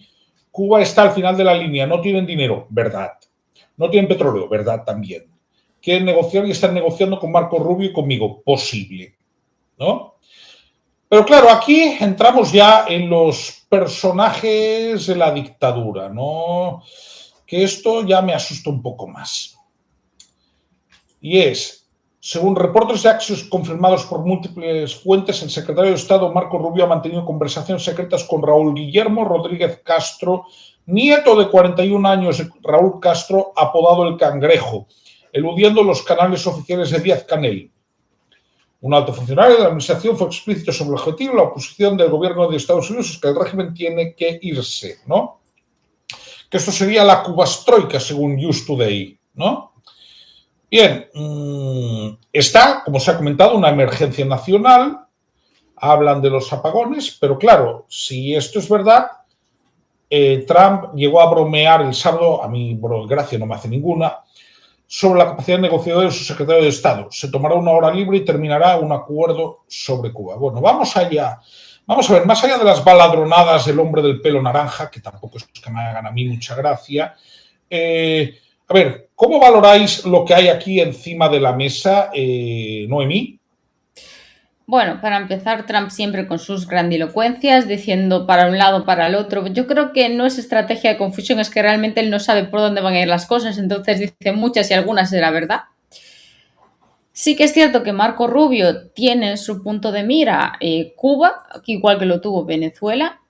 Cuba está al final de la línea, no tienen dinero, verdad. No tienen petróleo, verdad también. Quieren negociar y están negociando con Marco Rubio y conmigo, posible, ¿no? Pero claro, aquí entramos ya en los personajes de la dictadura, ¿no? Que esto ya me asusta un poco más. Y es, según reportes de Axios confirmados por múltiples fuentes, el secretario de Estado Marco Rubio ha mantenido conversaciones secretas con Raúl Guillermo Rodríguez Castro, nieto de 41 años de Raúl Castro, apodado el Cangrejo, eludiendo los canales oficiales de Díaz-Canel. Un alto funcionario de la administración fue explícito sobre el objetivo. La oposición del gobierno de Estados Unidos es que el régimen tiene que irse, ¿no? Que esto sería la Cubastroika, según USA Today, ¿no? Bien, está, como se ha comentado, una emergencia nacional, hablan de los apagones, pero claro, si esto es verdad, Trump llegó a bromear el sábado, a mí, por gracia, no me hace ninguna, sobre la capacidad negociadora de su secretario de Estado. Se tomará una hora libre y terminará un acuerdo sobre Cuba. Bueno, vamos allá. Vamos a ver, más allá de las baladronadas del hombre del pelo naranja, que tampoco es que me hagan a mí mucha gracia, a ver, ¿cómo valoráis lo que hay aquí encima de la mesa, Noemí? Bueno, para empezar, Trump siempre con sus grandilocuencias, diciendo para un lado, para el otro. Yo creo que no es estrategia de confusión, es que realmente él no sabe por dónde van a ir las cosas, entonces dice muchas y algunas será verdad. Sí que es cierto que Marco Rubio tiene en su punto de mira Cuba, igual que lo tuvo Venezuela.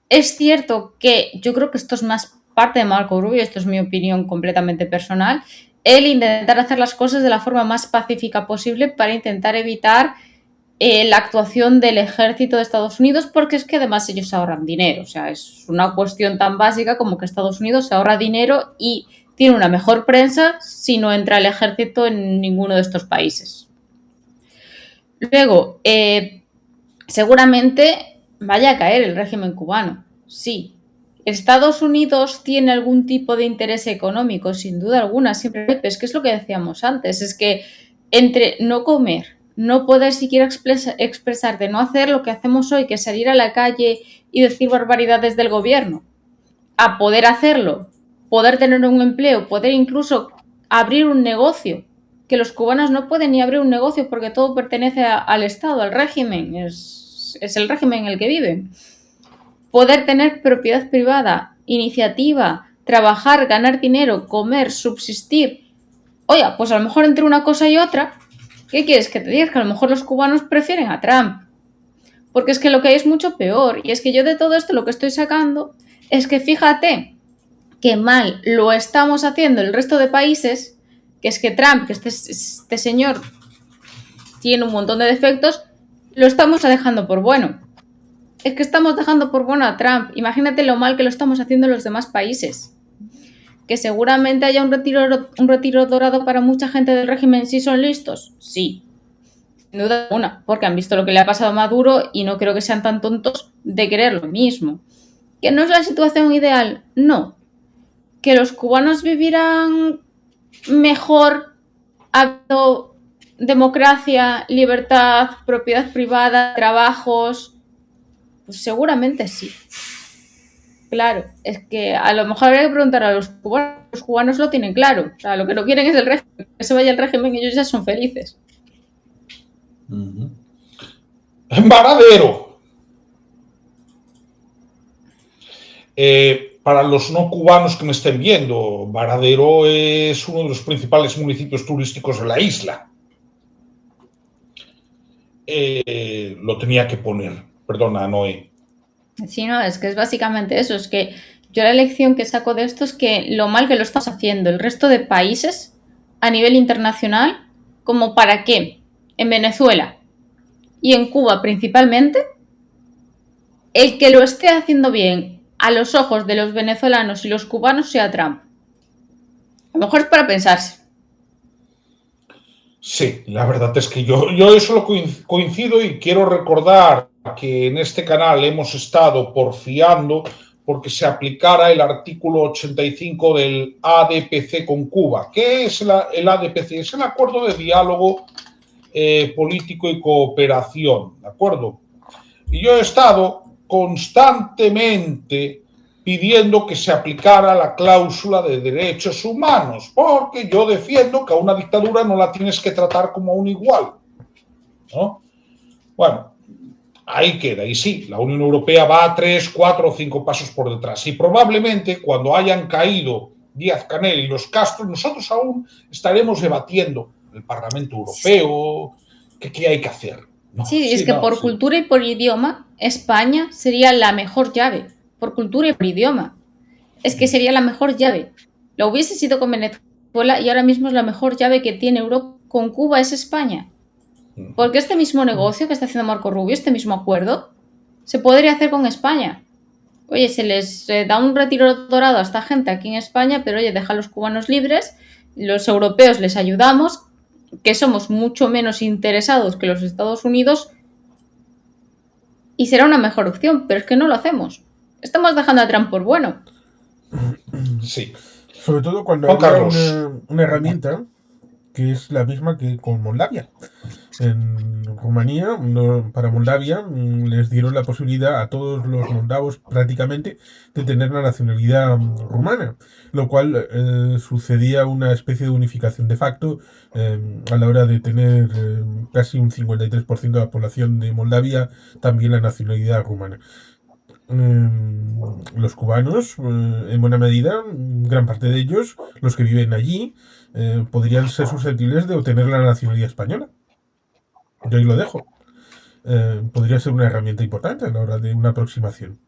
Es cierto que yo creo que esto es más parte de Marco Rubio, esto es mi opinión completamente personal, el intentar hacer las cosas de la forma más pacífica posible para intentar evitar la actuación del ejército de Estados Unidos, porque es que además ellos se ahorran dinero. O sea, es una cuestión tan básica como que Estados Unidos se ahorra dinero y tiene una mejor prensa si no entra el ejército en ninguno de estos países. Luego, seguramente vaya a caer el régimen cubano. Sí. ¿Estados Unidos tiene algún tipo de interés económico? Sin duda alguna, siempre. Es que es lo que decíamos antes, es que entre no comer, no poder siquiera expresarte, no hacer lo que hacemos hoy, que es salir a la calle y decir barbaridades del gobierno, a poder hacerlo, poder tener un empleo, poder incluso abrir un negocio, que los cubanos no pueden ni abrir un negocio porque todo pertenece al Estado, al régimen, es el régimen en el que viven. Poder tener propiedad privada, iniciativa, trabajar, ganar dinero, comer, subsistir. Oiga, pues a lo mejor entre una cosa y otra, ¿qué quieres que te diga? Que a lo mejor los cubanos prefieren a Trump. Porque es que lo que hay es mucho peor. Y es que yo de todo esto lo que estoy sacando es que fíjate que mal lo estamos haciendo el resto de países, que es que Trump, que este señor tiene un montón de defectos, lo estamos dejando por bueno. Es que estamos dejando por bueno a Trump. Imagínate lo mal que lo estamos haciendo en los demás países. Que seguramente haya un retiro dorado para mucha gente del régimen si son listos. Sí, sin duda alguna, porque han visto lo que le ha pasado a Maduro y no creo que sean tan tontos de querer lo mismo. ¿Que no es la situación ideal? No. ¿Que los cubanos vivirán mejor habiendo democracia, libertad, propiedad privada, trabajos? Pues seguramente sí. Claro, es que a lo mejor habría que preguntar a los cubanos lo tienen claro. O sea, lo que no quieren es el régimen, que se vaya el régimen y ellos ya son felices. Varadero. Para los no cubanos que me estén viendo, Varadero es uno de los principales municipios turísticos de la isla. Lo tenía que poner. Perdona, Noé. Sí, no, es que es básicamente eso. Es que yo la lección que saco de esto es que lo mal que lo estamos haciendo el resto de países a nivel internacional, como para que en Venezuela y en Cuba principalmente, el que lo esté haciendo bien a los ojos de los venezolanos y los cubanos sea Trump. A lo mejor es para pensarse. Sí, la verdad es que yo eso lo coincido y quiero recordar que en este canal hemos estado porfiando porque se aplicara el artículo 85 del ADPC con Cuba. ¿Qué es el ADPC? Es el Acuerdo de Diálogo Político y Cooperación, ¿de acuerdo? Y yo he estado constantemente pidiendo que se aplicara la cláusula de derechos humanos, porque yo defiendo que a una dictadura no la tienes que tratar como a un igual, ¿no? Bueno, ahí queda. Y sí, la Unión Europea va a 3, 4 o 5 pasos por detrás. Y probablemente cuando hayan caído Díaz-Canel y los Castro, nosotros aún estaremos debatiendo en el Parlamento Europeo qué hay que hacer. No, sí, es que no, por cultura y por idioma, España sería la mejor llave. Por cultura y por idioma. Es que sería la mejor llave. Lo hubiese sido con Venezuela y ahora mismo es la mejor llave que tiene Europa con Cuba, es España. Porque este mismo negocio que está haciendo Marco Rubio, este mismo acuerdo, se podría hacer con España. Oye, se les da un retiro dorado a esta gente aquí en España, pero oye, deja a los cubanos libres, los europeos les ayudamos, que somos mucho menos interesados que los Estados Unidos y será una mejor opción, pero es que no lo hacemos. Estamos dejando a Trump por bueno. Sí. Sobre todo cuando hay una herramienta que es la misma que con Moldavia. En Rumanía, para Moldavia, les dieron la posibilidad a todos los moldavos prácticamente de tener la nacionalidad rumana, lo cual sucedía una especie de unificación de facto a la hora de tener casi un 53% de la población de Moldavia también la nacionalidad rumana. Los cubanos, en buena medida, gran parte de ellos, los que viven allí, podrían ser susceptibles de obtener la nacionalidad española. Yo ahí lo dejo. Podría ser una herramienta importante a la hora de una aproximación.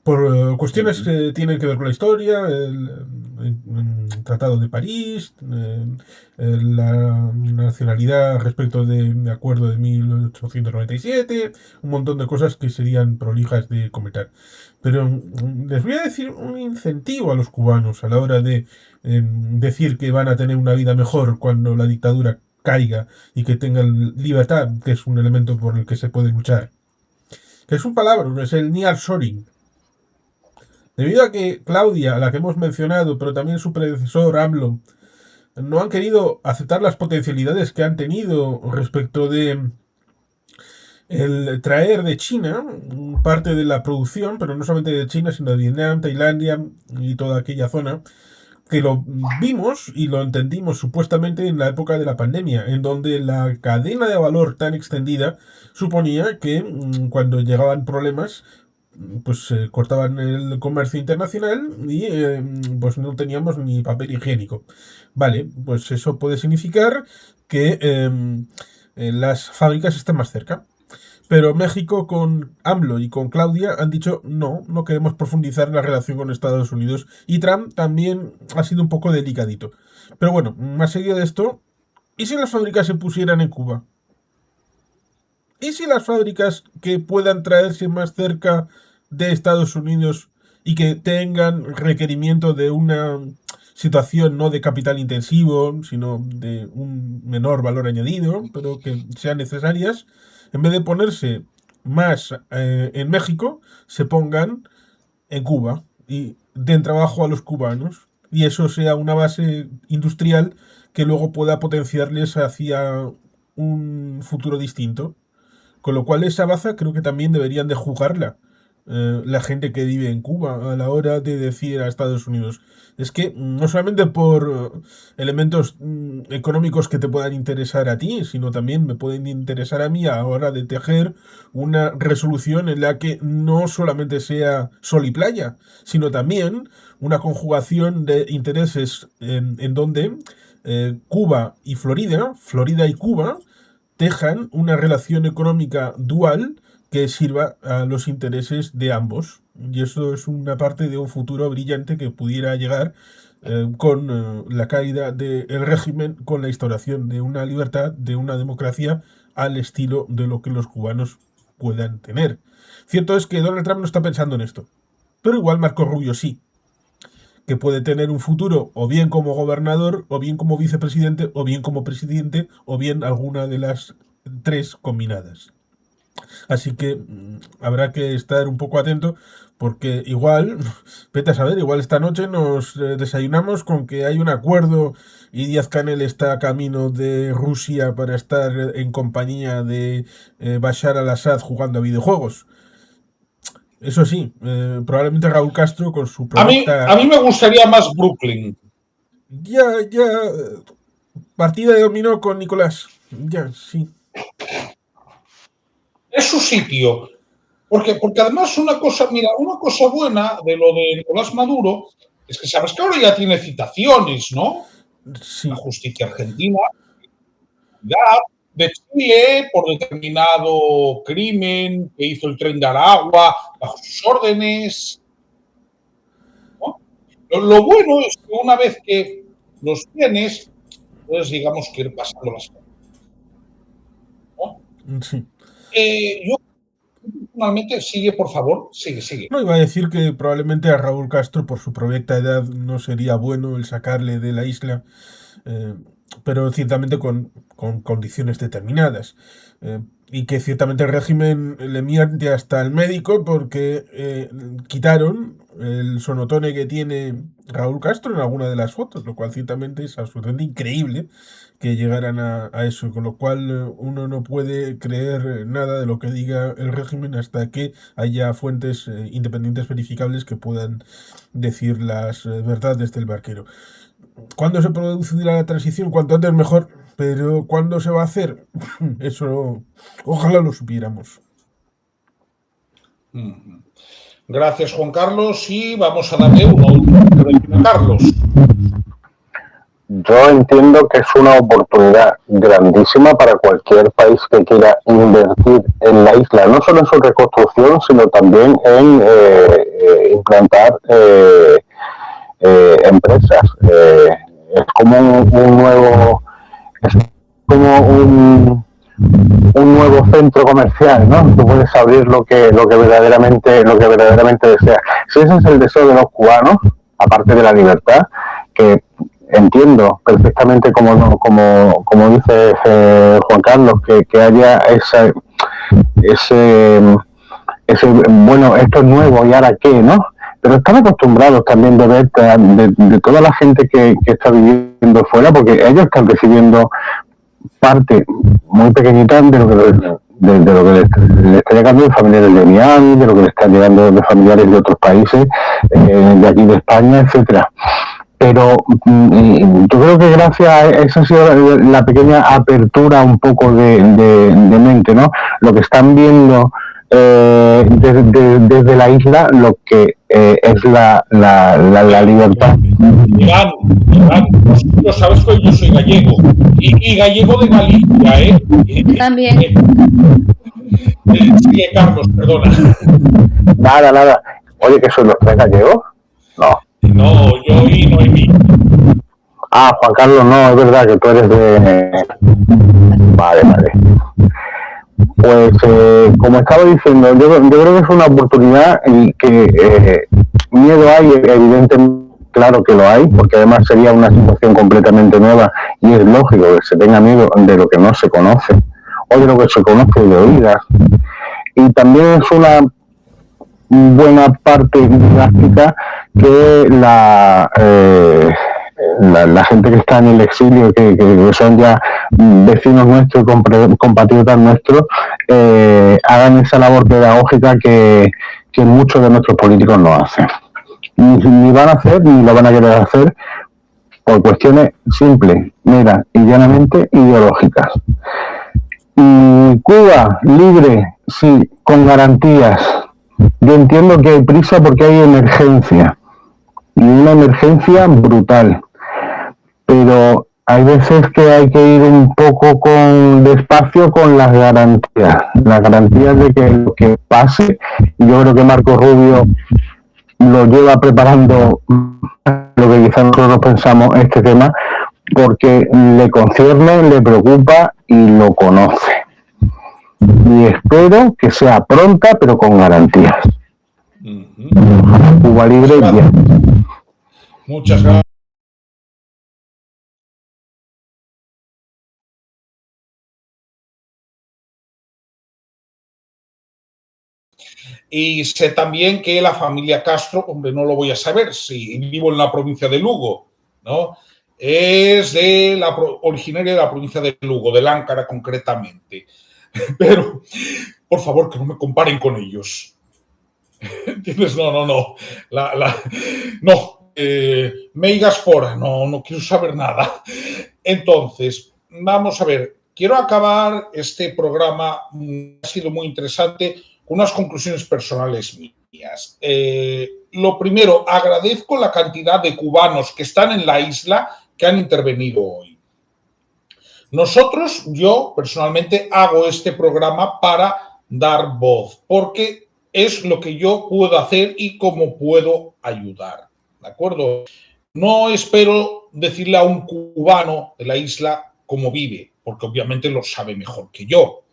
Por cuestiones que tienen que ver con la historia, el Tratado de París, la nacionalidad respecto del acuerdo de 1897, un montón de cosas que serían prolijas de comentar. Pero les voy a decir un incentivo a los cubanos a la hora de decir que van a tener una vida mejor cuando la dictadura caiga y que tengan libertad, que es un elemento por el que se puede luchar. Que es un palabra, es el nearshoring. Debido a que Claudia, a la que hemos mencionado, pero también su predecesor AMLO, no han querido aceptar las potencialidades que han tenido respecto de el traer de China parte de la producción, pero no solamente de China, sino de Vietnam, Tailandia y toda aquella zona, que lo vimos y lo entendimos supuestamente en la época de la pandemia, en donde la cadena de valor tan extendida suponía que cuando llegaban problemas, pues cortaban el comercio internacional y pues no teníamos ni papel higiénico. Vale, pues eso puede significar que las fábricas están más cerca. Pero México con AMLO y con Claudia han dicho no queremos profundizar la relación con Estados Unidos. Y Trump también ha sido un poco delicadito. Pero bueno, más seguido de esto, ¿y si las fábricas se pusieran en Cuba? ¿Y si las fábricas que puedan traerse más cerca de Estados Unidos y que tengan requerimiento de una situación no de capital intensivo, sino de un menor valor añadido, pero que sean necesarias, en vez de ponerse más en México, se pongan en Cuba y den trabajo a los cubanos y eso sea una base industrial que luego pueda potenciarles hacia un futuro distinto? Con lo cual esa baza creo que también deberían de jugarla la gente que vive en Cuba a la hora de decir a Estados Unidos. Es que no solamente por elementos económicos que te puedan interesar a ti, sino también me pueden interesar a mí a la hora de tejer una resolución en la que no solamente sea sol y playa, sino también una conjugación de intereses en donde Cuba y Florida, Florida y Cuba, tejan una relación económica dual que sirva a los intereses de ambos. Y eso es una parte de un futuro brillante que pudiera llegar con la caída del régimen, con la instauración de una libertad, de una democracia al estilo de lo que los cubanos puedan tener. Cierto es que Donald Trump no está pensando en esto, pero igual Marco Rubio sí, que puede tener un futuro o bien como gobernador, o bien como vicepresidente, o bien como presidente, o bien alguna de las tres combinadas. Así que habrá que estar un poco atento porque igual, vete a saber, igual esta noche nos desayunamos con que hay un acuerdo y Díaz-Canel está a camino de Rusia para estar en compañía de Bashar al-Assad jugando a videojuegos. Eso sí, probablemente Raúl Castro con su proyecta... A mí me gustaría más Brooklyn. Ya, partida de dominó con Nicolás. Ya, sí. Es su sitio. Porque además una cosa buena de lo de Nicolás Maduro es que sabes que ahora ya tiene citaciones, ¿no? Sí. La justicia argentina, de Chile por determinado crimen que hizo el Tren de Aragua bajo sus órdenes, ¿no? Lo bueno es que una vez que los tienes, puedes, digamos, que ir pasando las cosas, ¿no? Sí. Yo personalmente, por favor, sigue. No, iba a decir que probablemente a Raúl Castro, por su proyecta edad, no sería bueno el sacarle de la isla, pero ciertamente con condiciones determinadas. y que ciertamente el régimen le miente hasta el médico porque quitaron el sonotone que tiene Raúl Castro en alguna de las fotos, lo cual ciertamente es absolutamente increíble que llegaran a eso, con lo cual uno no puede creer nada de lo que diga el régimen hasta que haya fuentes independientes verificables que puedan decir las verdades del barquero. ¿Cuándo se producirá la transición? Cuanto antes mejor, pero ¿cuándo se va a hacer? Eso ojalá lo supiéramos. Gracias, Juan Carlos, y vamos a darle una última intervención a Carlos. Yo entiendo que es una oportunidad grandísima para cualquier país que quiera invertir en la isla, no solo en su reconstrucción, sino también en implantar empresas. Es como un nuevo, es como un nuevo centro comercial, ¿no? Tú puedes abrir lo que verdaderamente deseas. Si ese es el deseo de los cubanos, aparte de la libertad, que entiendo perfectamente como dice Juan Carlos, que haya ese bueno, esto es nuevo y ahora qué, ¿no? Pero están acostumbrados también de ver de toda la gente que está viviendo fuera, porque ellos están recibiendo parte muy pequeñita de lo que le está llegando de familiares de Miami, de lo que le está llegando de familiares de otros países, de aquí de España, etcétera. Pero yo creo que gracias a esa ha sido la pequeña apertura un poco de mente, ¿no? Lo que están viendo desde la isla, lo que es la libertad. Iván, no sabes que yo soy gallego y gallego de Galicia, ¿eh? También. Sí, Carlos, perdona. Nada. Oye, ¿que son los tres gallegos? No. No, yo y Noemí. Ah, Juan Carlos, no, es verdad que tú eres de... Vale. Pues, como estaba diciendo, yo creo que es una oportunidad y que miedo hay, evidentemente, claro que lo hay, porque además sería una situación completamente nueva y es lógico que se tenga miedo de lo que no se conoce o de lo que se conoce de oídas. Y también es una buena parte didáctica que la gente que está en el exilio, que son ya vecinos nuestros, compatriotas nuestros, hagan esa labor pedagógica que muchos de nuestros políticos no hacen. Ni van a hacer, ni lo van a querer hacer, por cuestiones simples, meras y llanamente ideológicas. Y Cuba, libre, sí, con garantías. Yo entiendo que hay prisa porque hay emergencia, y una emergencia brutal, pero hay veces que hay que ir un poco despacio con las garantías de que lo que pase, yo creo que Marco Rubio lo lleva preparando lo que quizás nosotros pensamos este tema, porque le concierne, le preocupa y lo conoce. Y espero que sea pronta, pero con garantías. Cuba libre y bien. Muchas gracias. Y sé también que la familia Castro, hombre, no lo voy a saber si vivo en la provincia de Lugo, ¿no? Es originaria de la provincia de Lugo, de Láncara concretamente. Pero, por favor, que no me comparen con ellos. ¿Entiendes? No. No, meigas fora, no quiero saber nada. Entonces, vamos a ver, quiero acabar este programa, ha sido muy interesante, con unas conclusiones personales mías. Lo primero, agradezco la cantidad de cubanos que están en la isla que han intervenido hoy. Nosotros, yo personalmente hago este programa para dar voz, porque es lo que yo puedo hacer y cómo puedo ayudar, ¿de acuerdo? No espero decirle a un cubano de la isla cómo vive, porque obviamente lo sabe mejor que yo.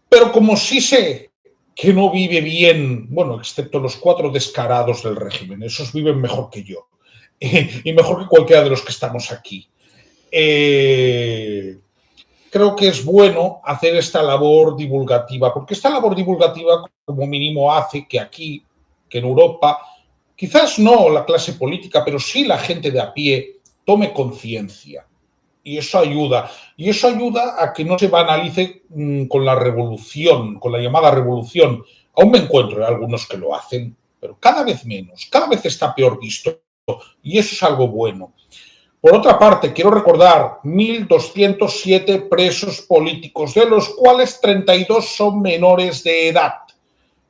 Pero como sí sé que no vive bien, bueno, excepto los 4 descarados del régimen, esos viven mejor que yo y mejor que cualquiera de los que estamos aquí. creo que es bueno hacer esta labor divulgativa, porque esta labor divulgativa como mínimo hace que aquí, que en Europa, quizás no la clase política, pero sí la gente de a pie tome conciencia. Y eso ayuda. Y eso ayuda a que no se banalice con la revolución, con la llamada revolución. Aún me encuentro algunos que lo hacen, pero cada vez menos, cada vez está peor visto. Y eso es algo bueno. Por otra parte, quiero recordar 1.207 presos políticos, de los cuales 32 son menores de edad.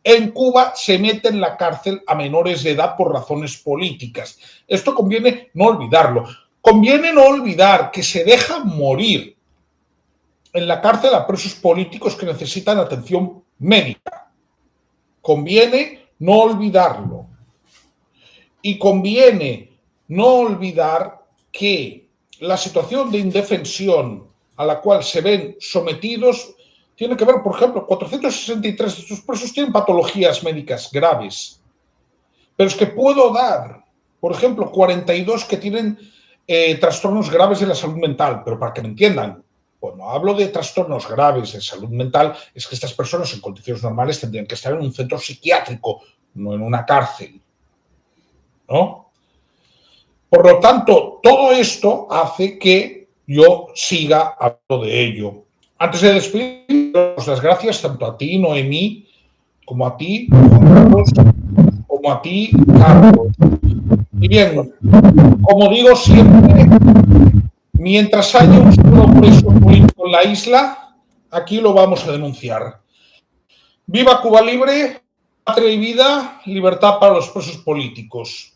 En Cuba se mete en la cárcel a menores de edad por razones políticas. Esto conviene no olvidarlo. Conviene no olvidar que se dejan morir en la cárcel a presos políticos que necesitan atención médica. Conviene no olvidarlo. Y conviene no olvidar que la situación de indefensión a la cual se ven sometidos tiene que ver, por ejemplo, 463 de estos presos tienen patologías médicas graves. Pero es que puedo dar, por ejemplo, 42 que tienen trastornos graves de la salud mental. Pero para que me entiendan, cuando hablo de trastornos graves de salud mental, es que estas personas en condiciones normales tendrían que estar en un centro psiquiátrico, no en una cárcel, ¿no? Por lo tanto, todo esto hace que yo siga hablando de ello. Antes de despedirnos, las gracias tanto a ti, Noemí, como a ti, Carlos, como a ti, Carlos. Y bien, como digo siempre, mientras haya un solo preso político en la isla, aquí lo vamos a denunciar. ¡Viva Cuba Libre! Patria y vida, libertad para los presos políticos.